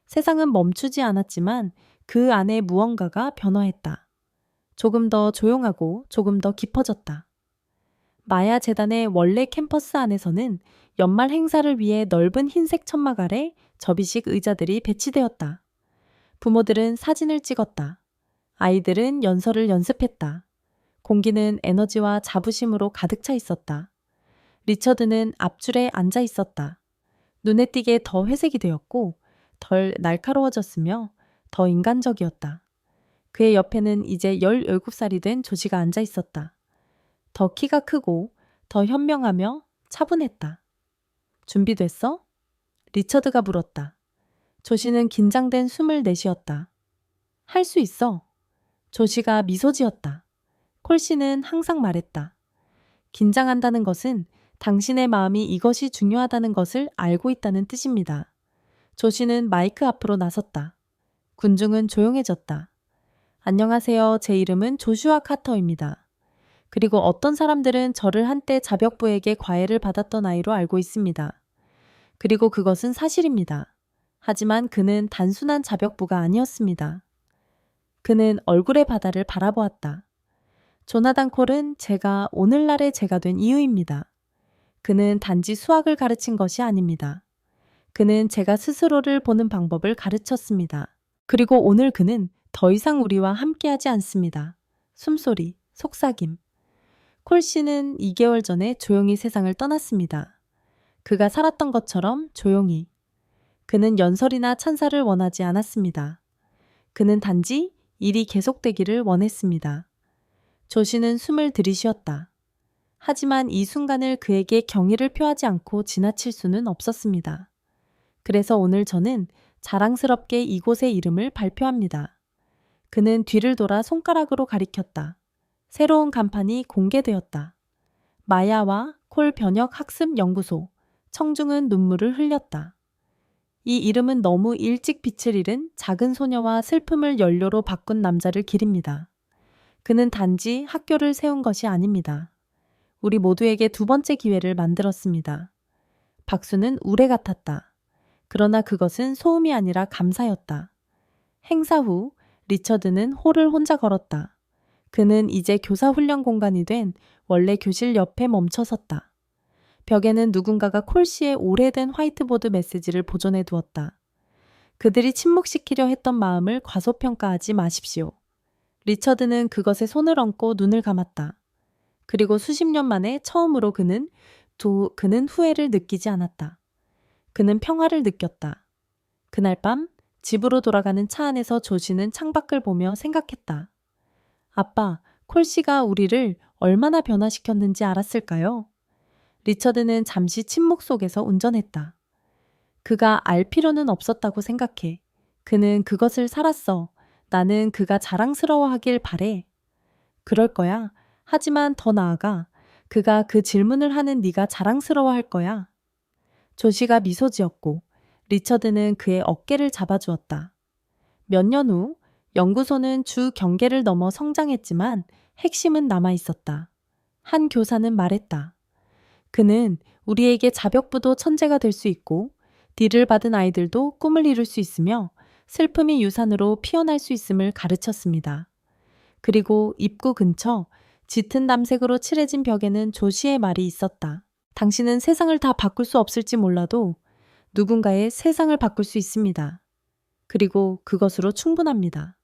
세상은 멈추지 않았지만 그 안에 무언가가 변화했다. 조금 더 조용하고 조금 더 깊어졌다. 마야 재단의 원래 캠퍼스 안에서는 연말 행사를 위해 넓은 흰색 천막 아래 접이식 의자들이 배치되었다. 부모들은 사진을 찍었다. 아이들은 연설을 연습했다. 공기는 에너지와 자부심으로 가득 차 있었다. 리처드는 앞줄에 앉아 있었다. 눈에 띄게 더 회색이 되었고 덜 날카로워졌으며 더 인간적이었다. 그의 옆에는 이제 17살이 된 조시가 앉아 있었다. 더 키가 크고 더 현명하며 차분했다. 준비됐어? 리처드가 물었다. 조시는 긴장된 숨을 내쉬었다. 할 수 있어. 조시가 미소 지었다. 콜씨는 항상 말했다. 긴장한다는 것은 당신의 마음이 이것이 중요하다는 것을 알고 있다는 뜻입니다. 조시는 마이크 앞으로 나섰다. 군중은 조용해졌다. 안녕하세요. 제 이름은 조슈아 카터입니다. 그리고 어떤 사람들은 저를 한때 자벽부에게 과외를 받았던 아이로 알고 있습니다. 그리고 그것은 사실입니다. 하지만 그는 단순한 자벽부가 아니었습니다. 그는 얼굴의 바다를 바라보았다. 조나단 콜은 제가 오늘날의 제가 된 이유입니다. 그는 단지 수학을 가르친 것이 아닙니다. 그는 제가 스스로를 보는 방법을 가르쳤습니다. 그리고 오늘 그는 더 이상 우리와 함께하지 않습니다. 숨소리, 속삭임. 콜 씨는 2개월 전에 조용히 세상을 떠났습니다. 그가 살았던 것처럼 조용히. 그는 연설이나 찬사를 원하지 않았습니다. 그는 단지 일이 계속되기를 원했습니다. 조시는 숨을 들이쉬었다. 하지만 이 순간을 그에게 경의를 표하지 않고 지나칠 수는 없었습니다. 그래서 오늘 저는 자랑스럽게 이곳의 이름을 발표합니다. 그는 뒤를 돌아 손가락으로 가리켰다. 새로운 간판이 공개되었다. 마야와 콜 변역 학습 연구소. 청중은 눈물을 흘렸다. 이 이름은 너무 일찍 빛을 잃은 작은 소녀와 슬픔을 연료로 바꾼 남자를 기립니다. 그는 단지 학교를 세운 것이 아닙니다. 우리 모두에게 두 번째 기회를 만들었습니다. 박수는 우레 같았다. 그러나 그것은 소음이 아니라 감사였다. 행사 후 리처드는 홀을 혼자 걸었다. 그는 이제 교사 훈련 공간이 된 원래 교실 옆에 멈춰섰다. 벽에는 누군가가 콜씨의 오래된 화이트보드 메시지를 보존해 두었다. 그들이 침묵시키려 했던 마음을 과소평가하지 마십시오. 리처드는 그것에 손을 얹고 눈을 감았다. 그리고 수십 년 만에 처음으로 그는 후회를 느끼지 않았다. 그는 평화를 느꼈다. 그날 밤 집으로 돌아가는 차 안에서 조시는 창밖을 보며 생각했다. 아빠, 콜씨가 우리를 얼마나 변화시켰는지 알았을까요? 리처드는 잠시 침묵 속에서 운전했다. 그가 알 필요는 없었다고 생각해. 그는 그것을 살았어. 나는 그가 자랑스러워하길 바래. 그럴 거야. 하지만 더 나아가 그가 그 질문을 하는 네가 자랑스러워할 거야. 조시가 미소 지었고 리처드는 그의 어깨를 잡아주었다. 몇 년 후 연구소는 주 경계를 넘어 성장했지만 핵심은 남아 있었다. 한 교사는 말했다. 그는 우리에게 자벽부도 천재가 될 수 있고 딜을 받은 아이들도 꿈을 이룰 수 있으며 슬픔이 유산으로 피어날 수 있음을 가르쳤습니다. 그리고 입구 근처 짙은 남색으로 칠해진 벽에는 조시의 말이 있었다. 당신은 세상을 다 바꿀 수 없을지 몰라도 누군가의 세상을 바꿀 수 있습니다. 그리고 그것으로 충분합니다.